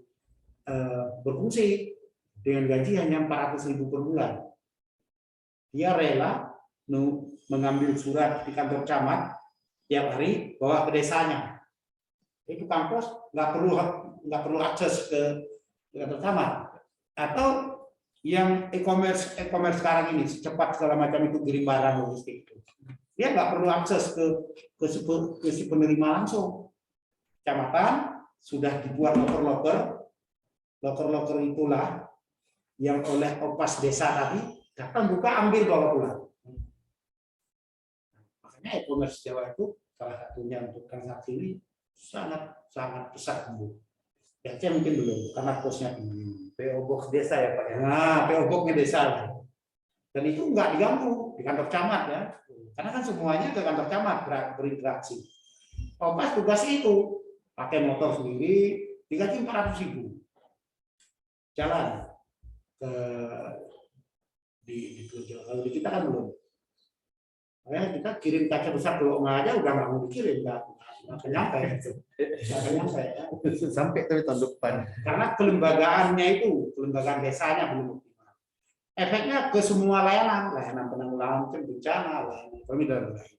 berfungsi dengan gaji hanya 400.000 per bulan. Dia rela mengambil surat di kantor camat tiap hari bawa ke desanya. Itu tukang pos nggak perlu akses ke kantor camat. Atau yang e-commerce sekarang ini secepat segala macam itu kirim barang logistik itu. Dia nggak perlu akses ke si penerima langsung. Kecamatan sudah dibuat loker itulah yang oleh OPAS desa tadi datang buka ambil bawa pulang. Makanya e-commerce Jawa itu salah satunya untuk transaksi ini sangat besar tumbuh. Ya, mungkin belum karena posnya tinggi. PO Box desa ya Pak ya. Nah, PO Box-nya desa. Dan itu nggak diganggu di kantor camat ya. Karena kan semuanya ke kantor camat berinteraksi. OPAS tugas itu pakai motor sendiri, digaji 400.000. Jalan ke di Pulau. Kalau di kita kan belum. Makanya kita kirim kaca besar ke Oma aja udah nggak mau dikirim, nggak nyampe. Sampai tahun depan. Karena kelembagaan desanya belum optimal. Efeknya ke semua layanan penanggulangan bencana, layanan ekonomi dan lain-lain.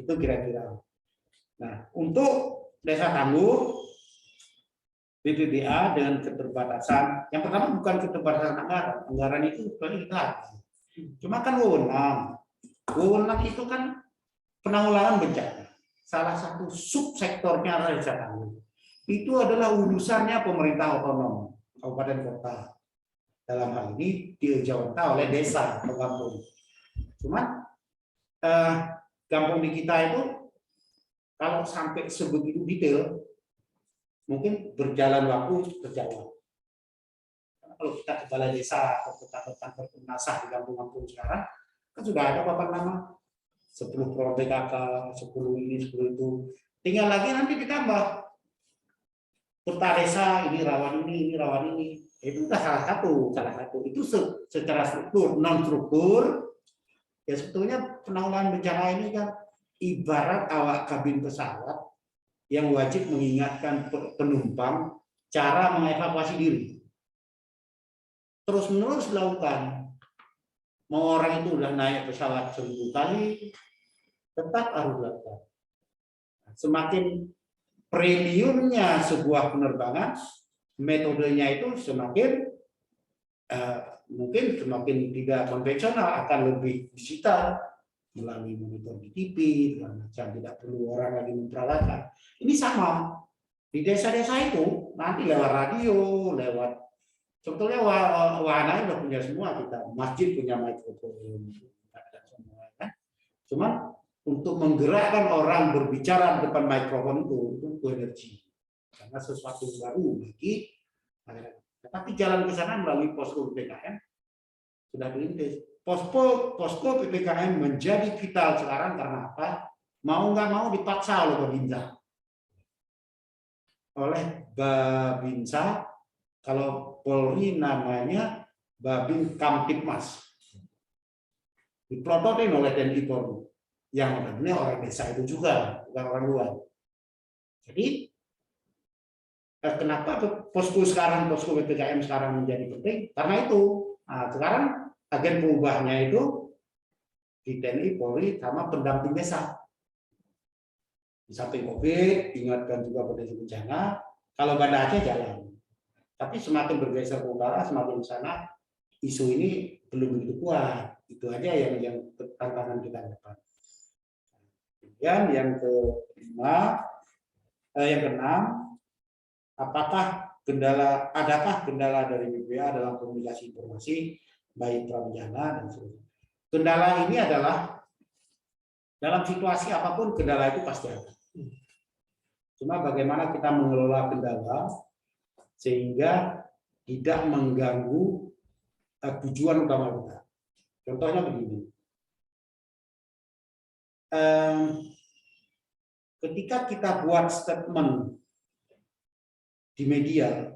Itu kira-kira. Nah, untuk Desa Tangguh, BPBA dengan keterbatasan, yang pertama bukan keterbatasan anggaran itu paling kita. Cuma kan wewenang itu kan penanggulangan bencana. Salah satu subsektornya adalah Desa Tangguh. Itu adalah urusannya pemerintah otonom, kabupaten kota. Dalam hal ini dijawabkan oleh desa atau kampung. Cuma kampung di kita itu kalau sampai sebegitu detail, mungkin berjalan waktu terjawab. kalau kita ke balai desa atau ke kantor Komnasah di kampung-kampung sekarang kan sudah ada papan nama 10 program PKK, 10 ini, 10 itu. Tinggal lagi nanti ditambah peta desa ini rawan ini rawan ini. Itu udah salah satu. Itu secara struktur, non struktur. Ya sebetulnya penanggulangan bencana ini kan ibarat awak kabin pesawat yang wajib mengingatkan penumpang cara mengevakuasi diri. Terus-menerus dilakukan. Mau orang itu udah naik pesawat 1000 kali, tetap harus dilakukan. Semakin premiumnya sebuah penerbangan, metodenya itu semakin mungkin semakin tidak konvensional, akan lebih digital melalui monitor di TV, macam tidak perlu orang lagi memperalatkan. Ini sama di desa-desa itu nanti lewat radio, lewat sebetulnya wahananya udah punya semua kita, masjid punya mikrofon, ada semua kan. Cuman untuk menggerakkan orang berbicara di depan mikrofon itu butuh energi karena sesuatu baru bagi masyarakat. Tapi jalan ke sana melalui posko PPKM sudah dirintis. Posko PPKM menjadi vital sekarang karena apa? Mau nggak mau dipaksa oleh Babinsa. Kalau Polri namanya Babin Kamtipmas. Diprototin oleh TNI Polri. Yang namanya orang desa itu juga, bukan orang luar. Jadi kenapa posko PPKM sekarang menjadi penting? Karena itu. Nah, sekarang agen perubahannya itu di TNI Polri sama pendamping desa. Di samping COVID, ingatkan juga potensi bencana. Kalau Banda Aceh jalan, tapi semakin bergeser ke utara, semakin ke sana isu ini belum begitu kuat. Itu aja yang tantangan kita depan. Kemudian yang keenam, adakah kendala dari BPA dalam komunikasi informasi baik prabencana dan sebagainya. Kendala ini adalah dalam situasi apapun kendala itu pasti ada. Cuma bagaimana kita mengelola kendala sehingga tidak mengganggu tujuan utama kita. Contohnya begini. Ketika kita buat statement di media,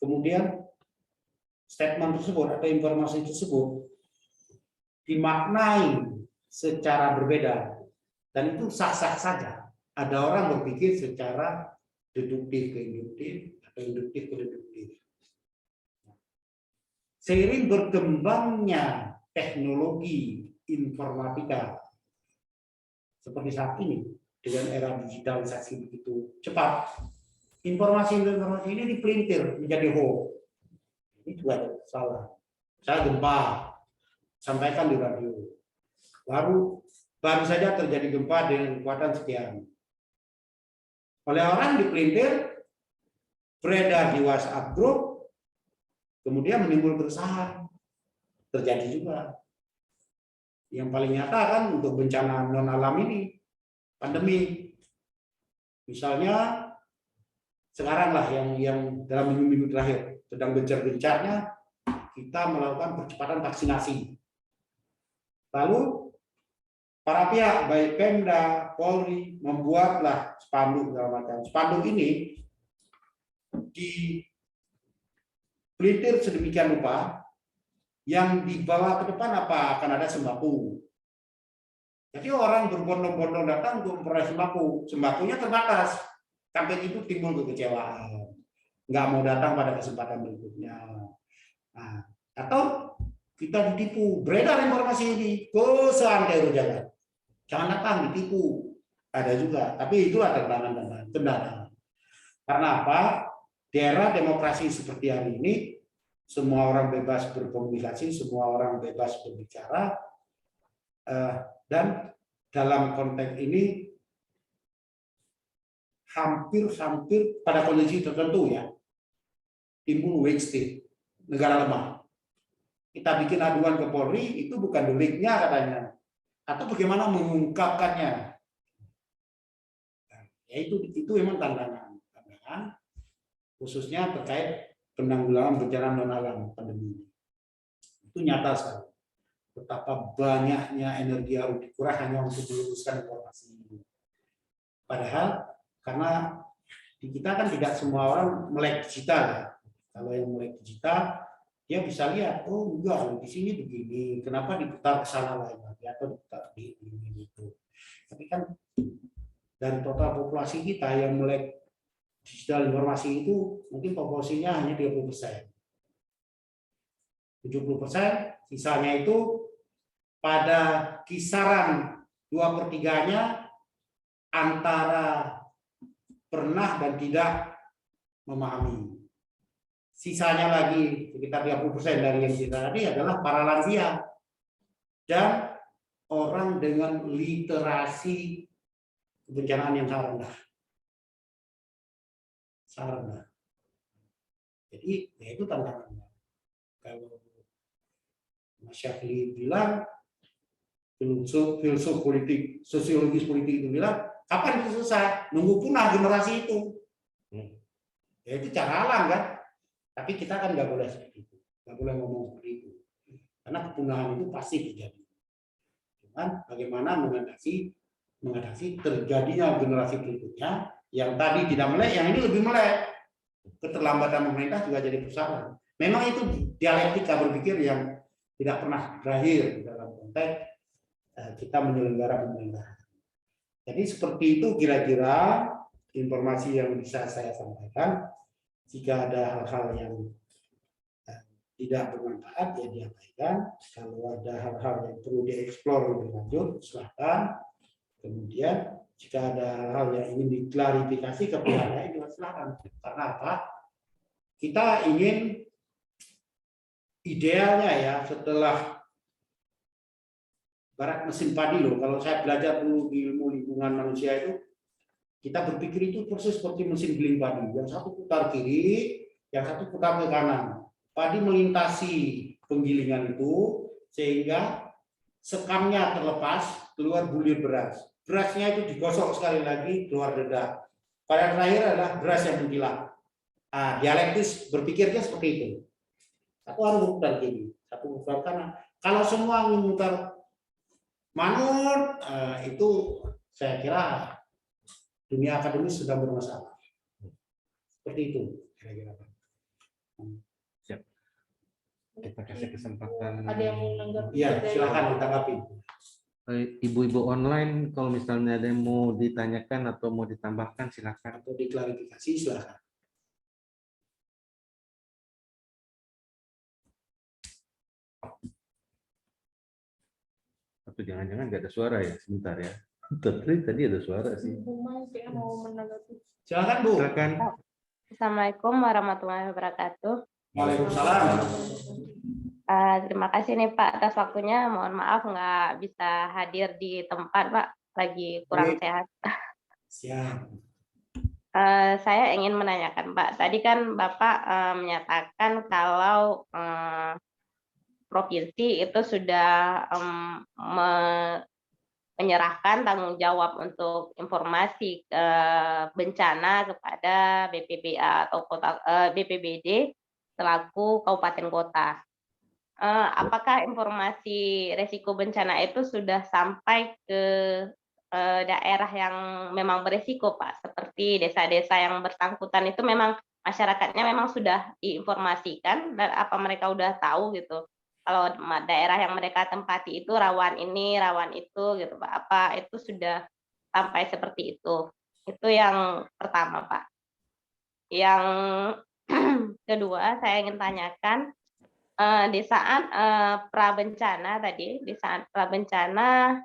kemudian statement tersebut atau informasi tersebut dimaknai secara berbeda, dan itu sah-sah saja. Ada orang berpikir secara deduktif ke induktif atau induktif ke deduktif. Seiring berkembangnya teknologi informatika seperti saat ini dengan era digitalisasi begitu cepat, informasi ini dipelintir menjadi hoax. Ini juga salah. Saya gempa, sampaikan di radio. Baru saja terjadi gempa dengan kekuatan sekian. Oleh orang dipelintir, beredar di WhatsApp grup, kemudian menimbul keresahan. Terjadi juga. Yang paling nyata kan untuk bencana non alam ini, pandemi. Misalnya sekarang lah yang dalam minggu-minggu terakhir sedang gencar-gencarnya kita melakukan percepatan vaksinasi. Lalu para pihak baik Pemda, Polri membuatlah spanduk segala macam. Spanduk ini dipelintir sedemikian rupa yang dibawa ke depan apa akan ada sembako. Jadi orang berbondong-bondong datang untuk memperoleh sembako. Sembakonya terbatas. Sampai itu timbul kekecewaan. Nggak mau datang pada kesempatan berikutnya. Nah, atau kita ditipu, beredar informasi ini ke seantero jalan. Jangan datang, ditipu. Ada juga, tapi itulah tantangan. Karena apa? Di era demokrasi seperti hari ini, semua orang bebas berkomunikasi, semua orang bebas berbicara, dan dalam konteks ini hampir pada kondisi tertentu ya, timbul weak state, negara lemah. Kita bikin aduan ke Polri, itu bukan deliknya katanya, atau bagaimana mengungkapkannya. Ya itu memang tantangan, khususnya terkait penanggulangan bencana non alam pandemi. Itu nyata sekali. Betapa banyaknya energi harus dikuras hanya untuk meluruskan informasi. Padahal karena di kita kan tidak semua orang melek digital ya. Kalau yang melek digital, dia bisa lihat, oh enggak, di sini begini, kenapa diputar ke sana lagi atau diputar di ini itu. Tapi kan dari total populasi kita yang melek digital informasi itu mungkin proporsinya hanya 30%. 70%, sisanya itu pada kisaran 2/3-nya antara pernah dan tidak memahami. Sisanya lagi sekitar 30% dari yang kita tadi adalah para lansia dan orang dengan literasi kebencanaan yang sangat rendah. Sangat rendah. Jadi ya itu tantangannya. Kalau Mas Syafli bilang filsuf politik, sosiologis politik itu bilang, kapan itu selesai? Nunggu punah generasi itu. Ya itu cara alam kan. Tapi kita kan nggak boleh seperti itu. Nggak boleh ngomong seperti itu. Karena kepunahan itu pasti terjadi. Cuman bagaimana mengatasi terjadinya generasi berikutnya yang tadi tidak melek, yang ini lebih melek. Keterlambatan pemerintah juga jadi persoalan. Memang itu dialektika berpikir yang tidak pernah berakhir dalam konteks kita menyelenggara pemerintahan. Jadi seperti itu kira-kira informasi yang bisa saya sampaikan. Jika ada hal-hal yang tidak bermanfaat ya diabaikan. Kalau ada hal-hal yang perlu dieksplor lebih lanjut, silakan. Kemudian jika ada hal-hal yang ingin diklarifikasi ke pihak lain juga silakan. Karena apa? Kita ingin idealnya ya setelah barat mesin padi loh. Kalau saya belajar dulu di ilmu lingkungan manusia itu, kita berpikir itu persis seperti mesin giling padi. Yang satu putar kiri, yang satu putar ke kanan. Padi melintasi penggilingan itu sehingga sekamnya terlepas, keluar bulir beras. Berasnya itu digosok sekali lagi, keluar dedak. Pada terakhir adalah beras yang mengkilap. Nah, dialektis berpikirnya seperti itu. Satu harus putar kiri, satu putar kanan. Kalau semua memutar manut, itu saya kira dunia akademis sudah bermasalah. Seperti itu kira-kira. Siap. Kita kasih kesempatan. Ada yang mau menanggapi? Iya, silakan ditanggapi. Ibu-ibu online, kalau misalnya ada yang mau ditanyakan atau mau ditambahkan, silakan. Atau diklarifikasi, silakan. Atau jangan-jangan nggak ada suara ya, sebentar ya. Tadi ada suara sih. Mau menanggapi. Silakan Bu. Silakan. Assalamualaikum warahmatullahi wabarakatuh. Waalaikumsalam. Terima kasih nih Pak atas waktunya. Mohon maaf nggak bisa hadir di tempat Pak, lagi kurang Baik. sehat. Siap. Saya ingin menanyakan Pak, tadi kan Bapak menyatakan kalau provinsi itu sudah menyerahkan tanggung jawab untuk informasi bencana kepada BPBA atau BPBD selaku kabupaten kota. Apakah informasi resiko bencana itu sudah sampai ke daerah yang memang beresiko, Pak? Seperti desa-desa yang bersangkutan itu memang masyarakatnya memang sudah diinformasikan dan apa mereka udah tahu gitu. Kalau daerah yang mereka tempati itu rawan ini, rawan itu gitu, Pak. Apa itu sudah sampai seperti itu? Itu yang pertama, Pak. Yang kedua, saya ingin tanyakan di saat prabencana tadi, di saat prabencana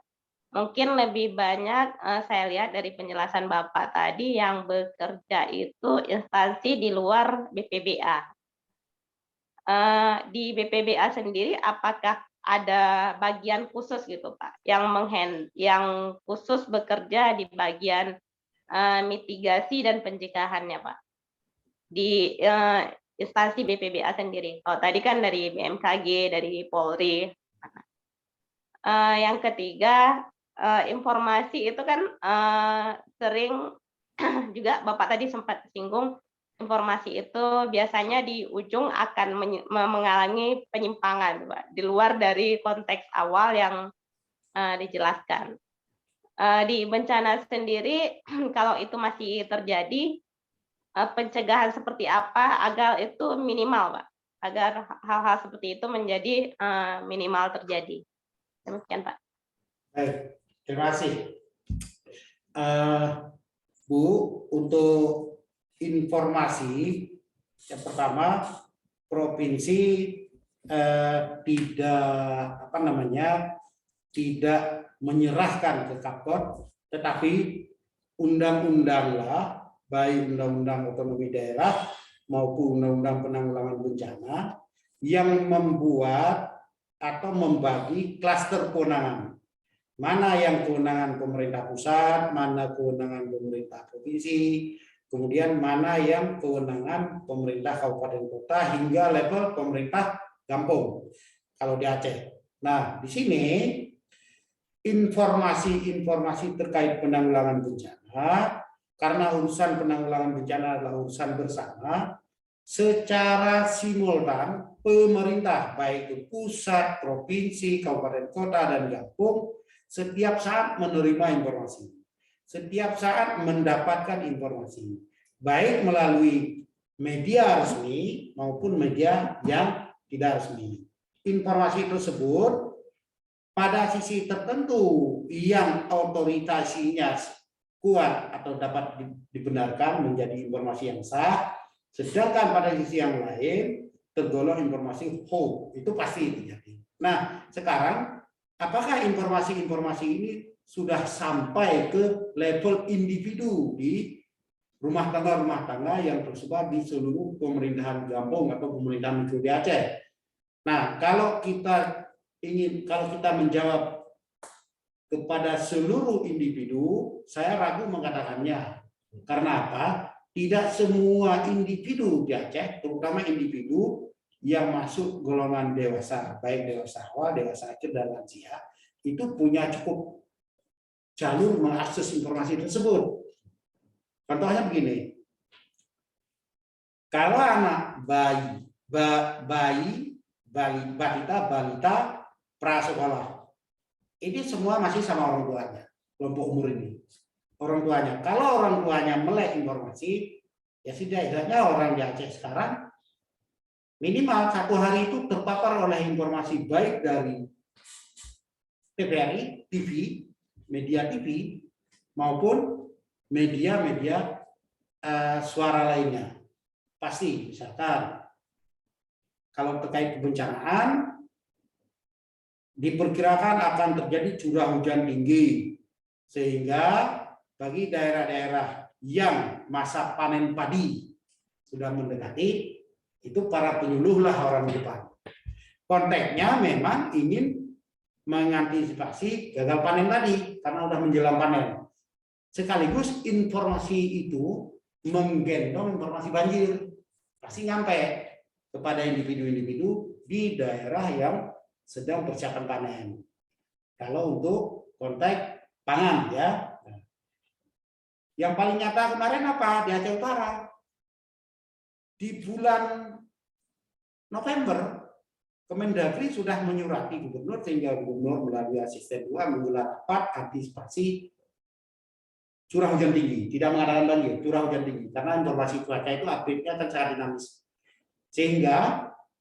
mungkin lebih banyak saya lihat dari penjelasan Bapak tadi yang bekerja itu instansi di luar BPBA. Di BPBA sendiri apakah ada bagian khusus gitu Pak yang khusus bekerja di bagian mitigasi dan pencegahannya Pak di instansi BPBA sendiri. Oh, tadi kan dari BMKG, dari Polri. Yang ketiga, informasi itu kan sering juga Bapak tadi sempat singgung informasi itu biasanya di ujung akan mengalami penyimpangan, Pak, di luar dari konteks awal yang dijelaskan. Di bencana sendiri, kalau itu masih terjadi, pencegahan seperti apa agar itu minimal, Pak, agar hal-hal seperti itu menjadi minimal terjadi. Demikian, Pak. Baik, terima kasih. Bu, untuk informasi yang pertama, provinsi tidak menyerahkan ke Kapkot, tetapi undang-undanglah, baik undang-undang otonomi daerah maupun undang-undang penanggulangan bencana yang membuat atau membagi klaster kewenangan. Mana yang kewenangan pemerintah pusat, mana kewenangan pemerintah provinsi, kemudian mana yang kewenangan pemerintah kabupaten kota hingga level pemerintah kampung kalau di Aceh. Nah, di sini informasi terkait penanggulangan bencana, karena urusan penanggulangan bencana adalah urusan bersama, secara simultan pemerintah baik itu pusat, provinsi, kabupaten kota dan kampung setiap saat menerima informasi, setiap saat mendapatkan informasi, baik melalui media resmi maupun media yang tidak resmi. Informasi tersebut pada sisi tertentu yang otoritasinya kuat atau dapat dibenarkan menjadi informasi yang sah, sedangkan pada sisi yang lain tergolong informasi hoax, itu pasti terjadi. Nah, sekarang apakah informasi-informasi ini sudah sampai ke level individu di rumah tangga yang tersebar di seluruh pemerintahan kampung atau pemerintahan mikro di Aceh? Nah, kalau kita menjawab kepada seluruh individu, saya ragu mengatakannya. Karena apa? Tidak semua individu di Aceh, terutama individu yang masuk golongan dewasa, baik dewasa awal, dewasa akhir, dan lansia, itu punya cukup jalur mengakses informasi tersebut. Contohnya begini, kalau anak balita, prasekolah, ini semua masih sama orang tuanya, kelompok umur ini. Orang tuanya, kalau orang tuanya melek informasi, ya setidaknya orang di Aceh sekarang minimal satu hari itu terpapar oleh informasi baik dari TVRI, TV, media TV, maupun media-media suara lainnya. Pasti, misalkan kalau terkait kebencanaan, diperkirakan akan terjadi curah hujan tinggi, sehingga bagi daerah-daerah yang masa panen padi sudah mendekati, itu para penyuluhlah orang depan. Konteksnya memang ingin mengantisipasi gagal panen tadi, karena sudah menjelang panen. Sekaligus informasi itu menggendong informasi banjir, pasti nyampe kepada individu-individu di daerah yang sedang persiapan panen. Kalau untuk konteks pangan, ya. Yang paling nyata kemarin apa? Di Aceh Utara. Di bulan November, Kemendagri sudah menyurati gubernur, sehingga gubernur melalui asisten 2 menggelar rapat antisipasi curah hujan tinggi, tidak mengatakan banjir, curah hujan tinggi, karena informasi cuaca itu update-nya kan sangat dinamis. Sehingga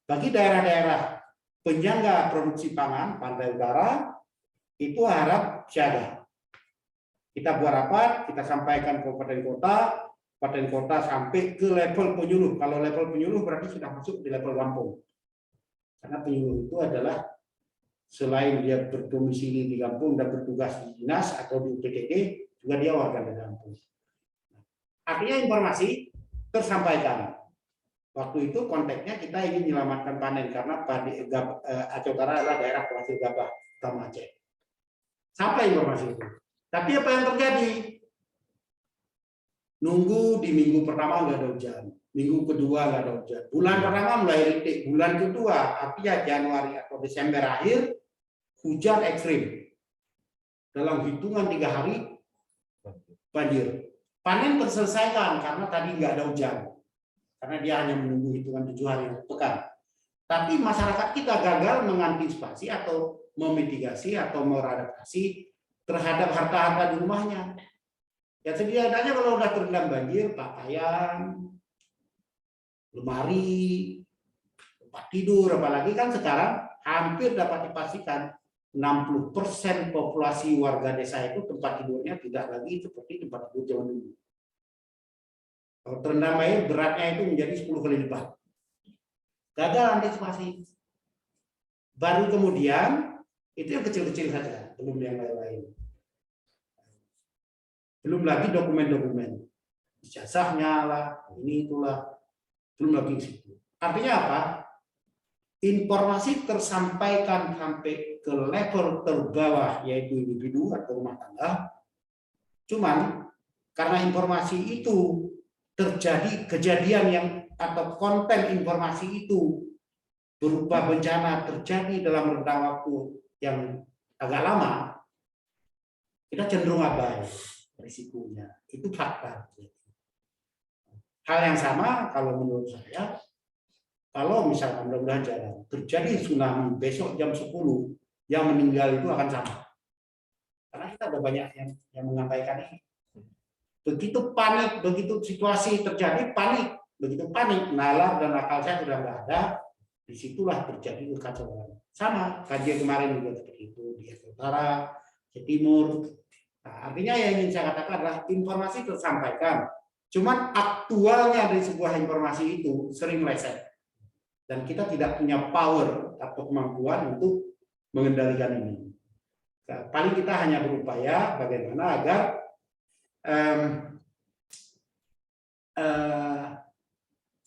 bagi daerah-daerah penyangga produksi pangan pantai utara itu harap siaga. Kita buat rapat, kita sampaikan ke kabupaten kota sampai ke level penyuluh. Kalau level penyuluh berarti sudah masuk di level kampung. Karena penyuluh itu adalah selain dia berdomisili di kampung dan bertugas di dinas atau di UPTD, juga dia warga di kampung. Artinya informasi tersampaikan. Waktu itu konteksnya kita ingin menyelamatkan panen karena Aceh Utara adalah daerah penghasil gabah utama Aceh. Sampai informasi itu. Tapi apa yang terjadi? Nunggu di minggu pertama nggak ada hujan, minggu kedua nggak ada hujan. Bulan pertama mulai rintik, bulan kedua artinya Januari atau Desember akhir hujan ekstrim. Dalam hitungan 3 hari banjir. Panen terselesaikan karena tadi nggak ada hujan. karena dia hanya menunggu hitungan 7 hari untuk pekan. Tapi masyarakat kita gagal mengantisipasi atau memitigasi atau meradaptasi terhadap harta-harta di rumahnya. Ya setidaknya kalau udah terendam banjir, pakaian, lemari, tempat tidur, apalagi kan sekarang hampir dapat dipastikan 60% populasi warga desa itu tempat tidurnya tidak lagi seperti tempat tidur zaman dulu. Kalau terendam air, beratnya itu menjadi 10 kali lipat. Gagal antisipasi. Baru kemudian, itu yang kecil-kecil saja, belum yang lain-lain. Belum lagi dokumen-dokumen. Ijazahnya lah, ini itulah. Belum lagi di situ. Artinya apa? Informasi tersampaikan sampai ke level terbawah, yaitu individu atau rumah tangga. Cuman, karena informasi itu terjadi kejadian yang atau konten informasi itu berupa bencana terjadi dalam rentang waktu yang agak lama, kita cenderung abai risikonya. Itu fakta. Hal yang sama kalau menurut saya, kalau misalkan mudah-mudahan jalan terjadi tsunami besok jam 10, yang meninggal itu akan sama. Karena kita ada banyak yang menyampaikan ini. Begitu panik, begitu situasi terjadi panik, begitu panik, nalar dan akal saya sudah nggak ada, disitulah terjadi kekacauan. Sama, kajian kemarin juga seperti itu, di Aceh Utara, di Timur. Nah, artinya yang ingin saya katakan adalah informasi tersampaikan, cuman aktualnya dari sebuah informasi itu sering meleset. Dan kita tidak punya power atau kemampuan untuk mengendalikan ini. Nah, paling kita hanya berupaya bagaimana agar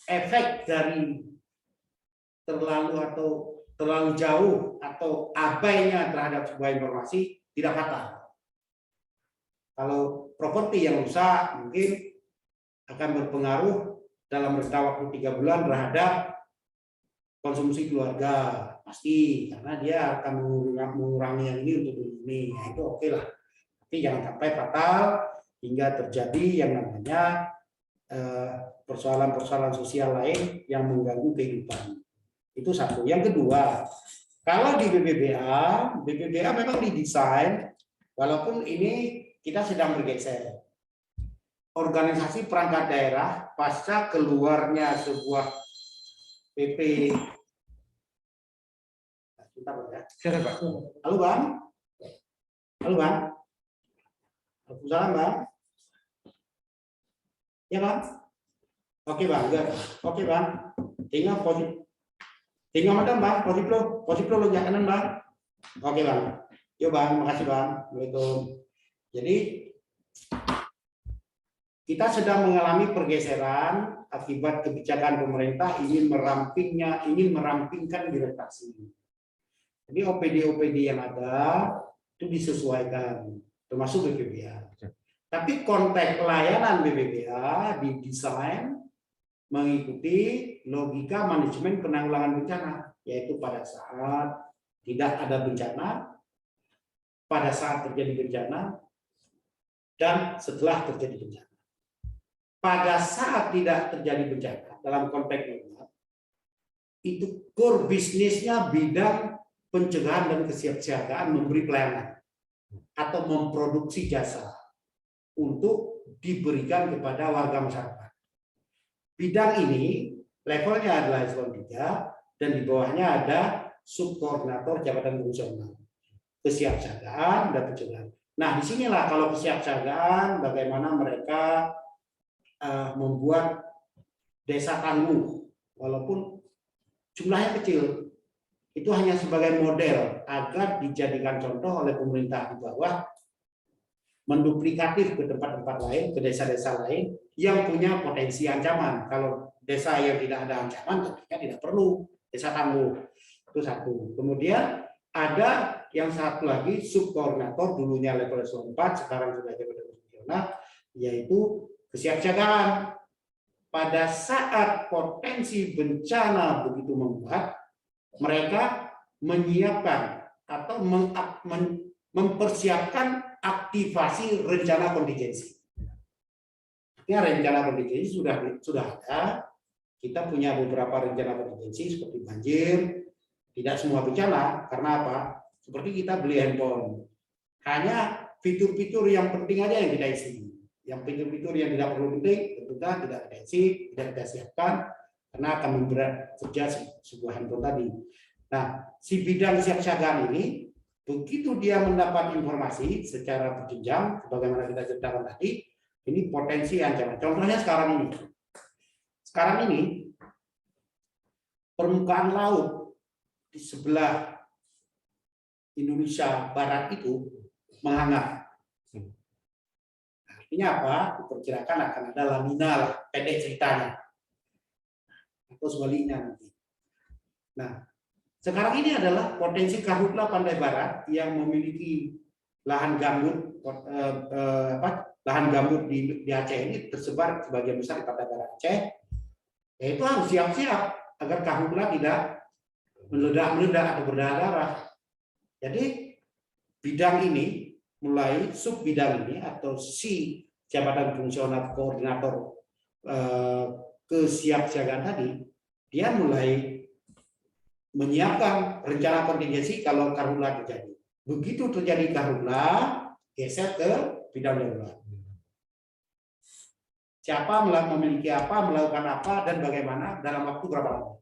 efek dari terlalu jauh atau abainya terhadap sebuah informasi tidak fatal. Kalau properti yang rusak mungkin akan berpengaruh dalam rentang waktu 3 bulan terhadap konsumsi keluarga, pasti, karena dia akan mengurangi yang ini untuk ini, ya, itu oke lah. Tapi jangan sampai fatal hingga terjadi yang namanya persoalan-persoalan sosial lain yang mengganggu kehidupan. Itu satu. Yang kedua, kalau di BPBA memang didesain, walaupun ini kita sedang bergeser. Organisasi perangkat daerah pasca keluarnya sebuah PP. Bentar, ya. Halo Bang. Halo Bang. Waalaikumsalam Bang. Ya Bang. Oke Bang. Oke Bang. Tinggal madam Bang. Posiplo lo kanan Bang. Oke Bang. Yo Bang. Makasih Bang. Waalaikumsalam. Jadi kita sedang mengalami pergeseran akibat kebijakan pemerintah ingin merampingkan birokrasi. Jadi OPD yang ada itu disesuaikan, termasuk BPBA. Tapi konteks pelayanan BPBA didesain mengikuti logika manajemen penanggulangan bencana, yaitu pada saat tidak ada bencana, pada saat terjadi bencana, dan setelah terjadi bencana. Pada saat tidak terjadi bencana, dalam konteks normal, itu core bisnisnya bidang pencegahan dan kesiapsiagaan memberi pelayanan atau memproduksi jasa untuk diberikan kepada warga masyarakat. Bidang ini levelnya adalah eselon 3 dan di bawahnya ada subkoordinator jabatan fungsional, kesiapsiagaan dan pencegahan. Nah, disinilah kalau kesiapsiagaan bagaimana mereka membuat desa tangguh, walaupun jumlahnya kecil, itu hanya sebagai model agar dijadikan contoh oleh pemerintah di bawah, menduplikatif ke tempat-tempat lain, ke desa-desa lain yang punya potensi ancaman. Kalau desa yang tidak ada ancaman, tentunya tidak perlu desa tangguh. Itu satu. Kemudian ada yang satu lagi, subkoordinator, dulunya level 4, sekarang sudah jabatan fungsional, yaitu kesiapsiagaan. Pada saat potensi bencana begitu membuat, mereka menyiapkan atau mempersiapkan aktivasi rencana kontingensi. Artinya rencana kontingensi sudah ada, kita punya beberapa rencana kontingensi seperti banjir, tidak semua bencana, karena apa? Seperti kita beli handphone, hanya fitur-fitur yang penting aja yang kita isi. Yang fitur-fitur yang tidak perlu penting, tentunya tidak kita isi, tidak kita siapkan, karena akan memberat kerja sebuah handphone tadi. Nah, si bidang siapsiagaan ini, begitu dia mendapat informasi secara berjenjang, sebagaimana kita ceritakan tadi, ini potensi ancaman. Contohnya sekarang ini. Sekarang ini, permukaan laut di sebelah Indonesia Barat itu menghangat. Artinya apa? Diperkirakan akan ada lanina lah, pendek ceritanya. Atau sebaliknya nanti. Nah, sekarang ini adalah potensi karhutla Pantai Barat yang memiliki lahan gambut, lahan gambut di Aceh ini tersebar sebagian besar di Pantai Barat Aceh. Yaitu harus siap-siap agar karhutla tidak meledak-meledak atau berdarah-darah. Jadi bidang ini, mulai sub bidang ini atau si jabatan fungsional koordinator kesiapsiagaan tadi, dia mulai menyiapkan rencana kontingensi kalau karhutla terjadi. Begitu terjadi karhutla, geser ke bidang darurat. Siapa memiliki apa, melakukan apa, dan bagaimana dalam waktu berapa lama.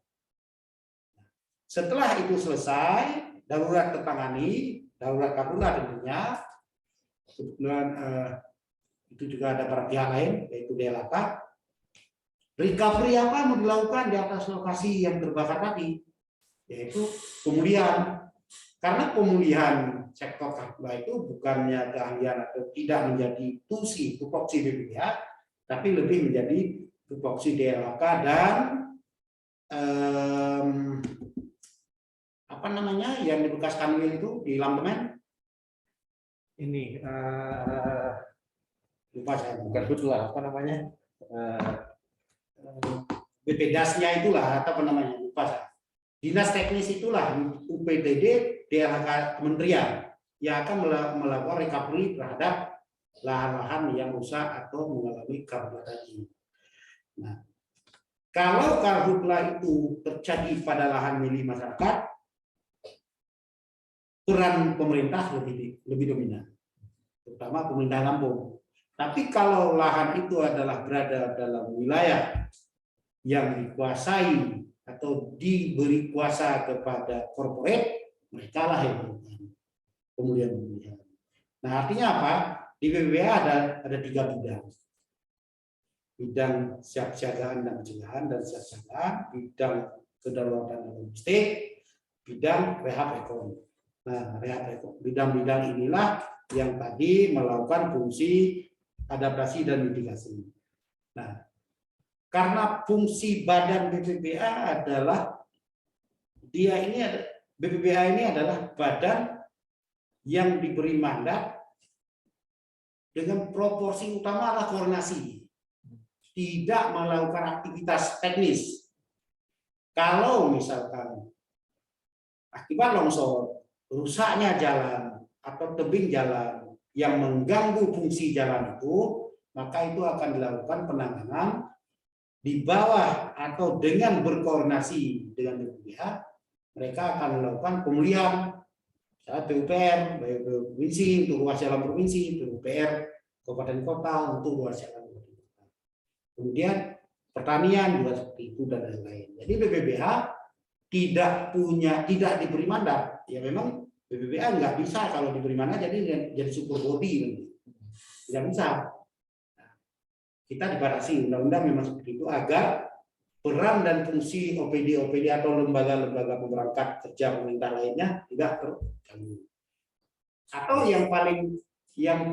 Setelah itu selesai, darurat tertangani, darurat karhutla tentunya. Kebetulan itu juga ada para pihak lain, yaitu DLK. Recovery apa mau dilakukan di atas lokasi yang terbakar tadi, yaitu pemulihan. Karena pemulihan sektor karhutla itu bukannya keahlian atau tidak menjadi tupoksi BPBA, tapi lebih menjadi tupoksi DLK dan apa namanya yang di bekas kanwil itu di Lambemen Ini lupa saya, bukan hutla, apa namanya? BPDAS-nya itulah atau apa namanya, lupa saya. Dinas teknis itulah UPTD DLK Kementerian yang akan melakukan recovery terhadap lahan-lahan yang rusak atau mengalami karhutla tadi. Nah, kalau karhutla itu terjadi pada lahan milik masyarakat, peran pemerintah lebih dominan, terutama pemerintah Lampung. Tapi kalau lahan itu adalah berada dalam wilayah yang dikuasai atau diberi kuasa kepada korporat, mereka lah yang pemulihan. Nah, artinya apa? Di BPBA ada 3 bidang. Bidang siapsiagaan dan pencegahan dan siapsiagaan, bidang kedaulatan logistik, bidang rehab ekonomi. Nah, bidang-bidang inilah yang tadi melakukan fungsi adaptasi dan mitigasi. Nah, karena fungsi badan BPBA adalah BPBA ini adalah badan yang diberi mandat dengan proporsi utama adalah koordinasi, tidak melakukan aktivitas teknis. Kalau misalkan akibat longsor, rusaknya jalan atau tebing jalan yang mengganggu fungsi jalan itu, maka itu akan dilakukan penanganan di bawah atau dengan berkoordinasi dengan BPBA, mereka akan melakukan pemulihan. Misalnya PUPR, provinsi untuk ruas jalan provinsi, PUPR kabupaten kota untuk ruas jalan kabupaten kota. Kemudian pertanian juga seperti itu dan lain-lain. Jadi BPBA tidak diberi mandat. Ya memang BPBA nggak bisa kalau diberi mandat jadi super body, tidak bisa. Kita dibatasi undang-undang memang seperti itu agar peran dan fungsi OPD atau lembaga-lembaga pemberangkat kerja pemerintah lainnya tidak terganggu. Atau yang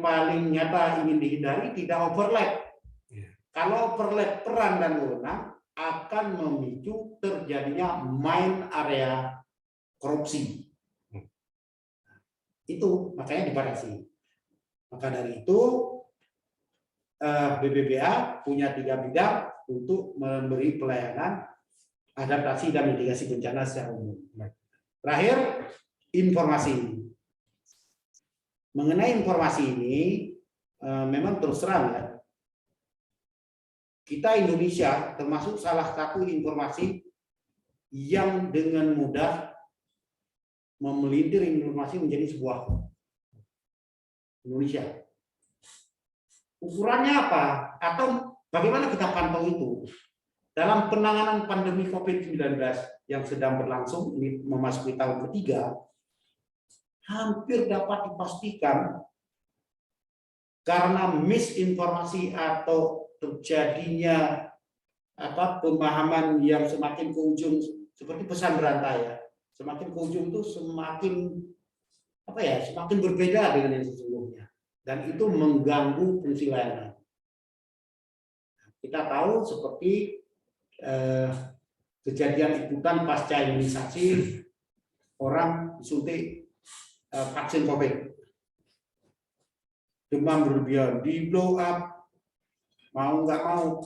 paling nyata ingin dihindari tidak overlap. Kalau overlap peran dan wewenang akan memicu terjadinya main area korupsi. Itu makanya dibatasi. Maka dari itu BPBA punya 3 bidang untuk memberi pelayanan adaptasi dan mitigasi bencana secara umum. Terakhir, informasi. Mengenai informasi ini, memang terus terang ya, kita Indonesia termasuk salah satu informasi yang dengan mudah memelintir informasi menjadi sebuah Indonesia. Ukurannya apa? Atau bagaimana kita pantau itu? Dalam penanganan pandemi COVID-19 yang sedang berlangsung, ini memasuki tahun ketiga, hampir dapat dipastikan karena misinformasi atau terjadinya pemahaman yang semakin ke ujung seperti pesan berantai ya. Semakin ke ujung itu semakin semakin berbeda dengan yang sesungguhnya, dan itu mengganggu fungsi layanan. Kita tahu seperti kejadian ikutan pasca imunisasi orang disuntik vaksin COVID, demam berlebihan, di blow up, mau nggak mau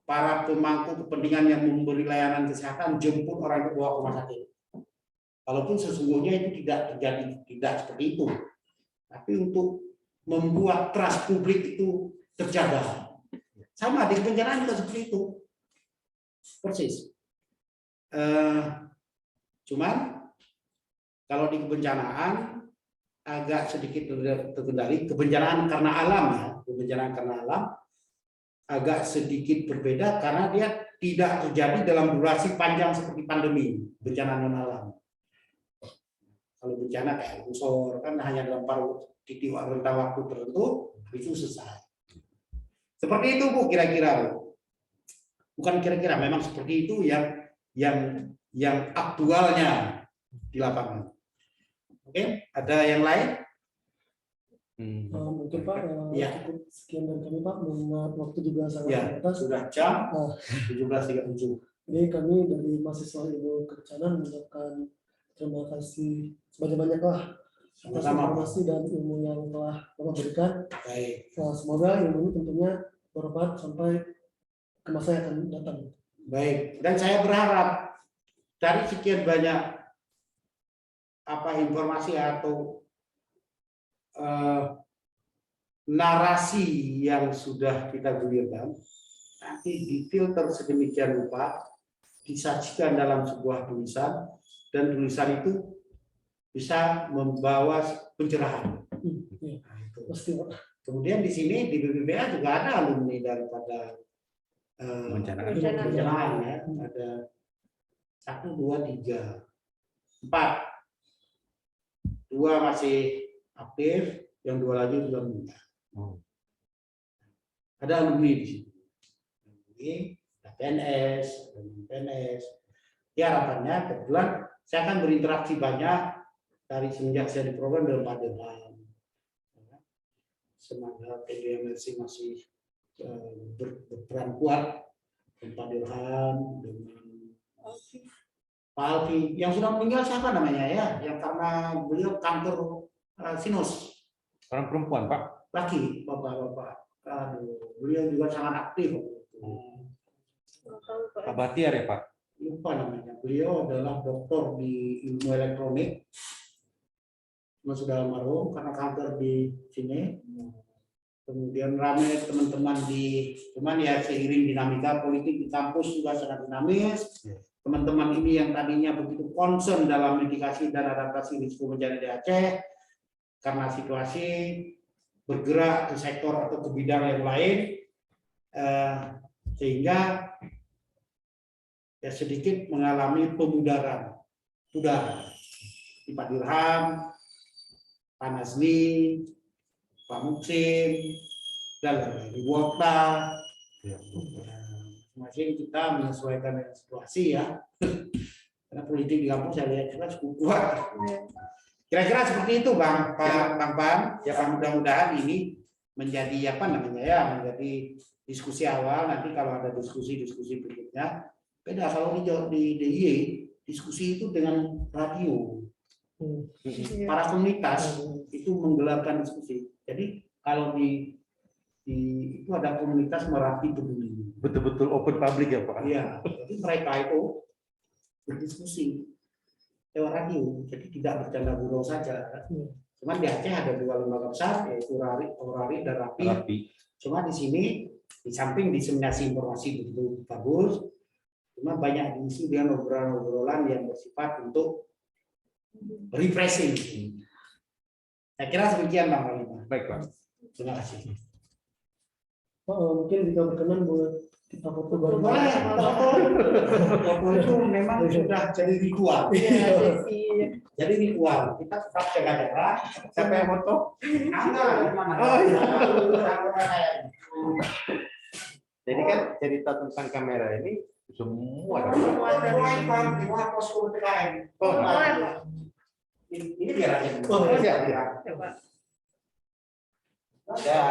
para pemangku kepentingan yang memberi layanan kesehatan jemput orang itu bawa ke rumah sakit. Walaupun sesungguhnya itu tidak terjadi, tidak seperti itu, tapi untuk membuat trust publik itu terjaga. Sama di kebencanaan juga seperti itu, persis. Cuman kalau di kebencanaan agak sedikit terkendali. Kebencanaan karena alam ya, kebencanaan karena alam agak sedikit berbeda karena dia tidak terjadi dalam durasi panjang seperti pandemi, bencana non alam. Kalau bencana kayak longsor kan hanya dalam titik rentang waktu tertentu itu selesai. Seperti itu Bu, kira-kira Bu. Bukan kira-kira, memang seperti itu yang aktualnya di lapangan. Oke, ada yang lain? Mungkin Pak, Ya. cukup sekian dari kami Pak, mengingat waktu juga sangat Ya, terbatas. sudah jam Nah, 17.37. Jadi kami dari mahasiswa ilmu kebencanaan mengucapkan terima kasih sebanyak-banyaklah atas Sama-sama. informasi dan ilmu yang telah Bapak berikan. Baik. Nah, semoga ilmu ini tentunya bermanfaat sampai ke masa yang akan datang. Baik, dan saya berharap dari sekian banyak informasi atau narasi yang sudah kita gulirkan, nanti difilter sedemikian rupa, disajikan dalam sebuah tulisan, dan tulisan itu bisa membawa pencerahan. Nah, itu. Pasti Pak. Kemudian di sini di BPBA juga ada alumni daripada perencanaan ya, ada 1, 2, 3, 4, 2 masih aktif, yang 2 lagi sudah meninggal. Ada alumni di sini, ada PNS. Ya harapannya kebetulan saya akan berinteraksi banyak dari semenjak saya di program dengan Pak Dirham. Semangat PDMLC masih berperan kuat dengan Pak Dirham, dengan Pak Alfi. Yang sudah meninggal siapa namanya ya? Yang karena beliau kanker sinus. Orang perempuan, Pak. Laki, bapak-bapak. Aduh, beliau juga sangat aktif. Pak Batiar ya, Pak? Lupa namanya. Beliau adalah doktor di ilmu elektronik. Sudah almarhum karena kanker di sini. Kemudian ramai teman-teman cuman ya seiring dinamika politik di kampus juga sangat dinamis. Teman-teman ini yang tadinya begitu concern dalam mitigasi dan adaptasi risiko bencana di Aceh, karena situasi bergerak ke sektor atau ke bidang yang lain, sehingga ya sedikit mengalami pemudaran. Sudah di Pak Dirham, Pak Nazli, Pak Muksin, dan lain-lain, Wota. Masing kita menyesuaikan dengan situasi ya. Karena politik di kampus saya lihat juga cukup kuat. Kira-kira seperti itu Bang Pan. Ya mudah-mudahan ini menjadi menjadi diskusi awal. Nanti kalau ada diskusi berikutnya, beda kalau di DIY diskusi itu dengan radio. Para komunitas itu menggelarkan diskusi. Jadi kalau itu ada komunitas Merapi Peduli. Betul-betul open public ya, Pak? Iya, jadi mereka itu berdiskusi lewat radio, jadi tidak bercanda burung saja. Cuman di Aceh ada 2 lembaga besar, yaitu Orari dan Rapi. Cuma di sini Di samping diseminasi informasi begitu bagus, cuma banyak diisi dengan obrolan-obrolan yang bersifat untuk refreshing. Saya kira demikian Bang Panglima. Baik, Pak. Terima kasih. Pak, mungkin jika berkenan buat kita foto bareng. Boleh, foto itu memang sudah jadi ritual. Jadi ritual. Kita tetap jaga jarak. Siapa yang foto? Oh iya. Jadi kan cerita tentang kamera ini semua. Ini biar aja. Oh, siap, ya. Coba. Ya.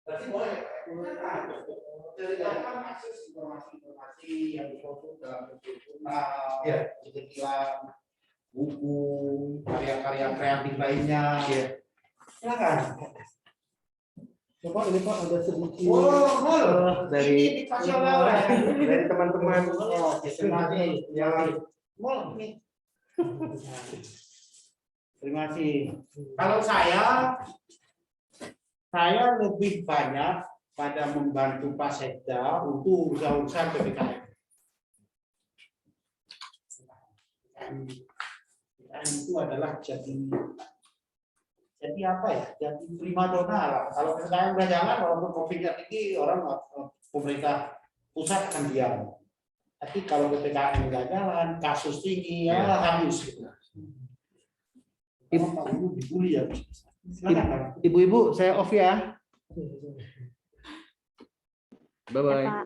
Berarti boleh ceritakan akses informasi-informasi yang difoto dalam bentuk jurnal, kecil-kecilan, buku, karya-karya kreatif lainnya. Silakan. Bapak, ini Pak ada sedikit. Dari Ini dikasih oleh dari teman-teman. Oh, terima kasih. Mul, nih. Terima kasih. Kalau saya lebih banyak pada membantu Pak Sekda untuk urusan PPKM. PPKM itu adalah jadi apa ya? Jadi primadona lah. Kalau PPKM udah jalan, walaupun COVID-nya tinggi, orang pemerintah pusat akan diam. Tapi kalau PPKM nggak jalan, kasus tinggi, ya habis. Ibu dibully ya. Silakan, Pak. Ibu-ibu, saya off ya. Bye-bye. Ya, Pak.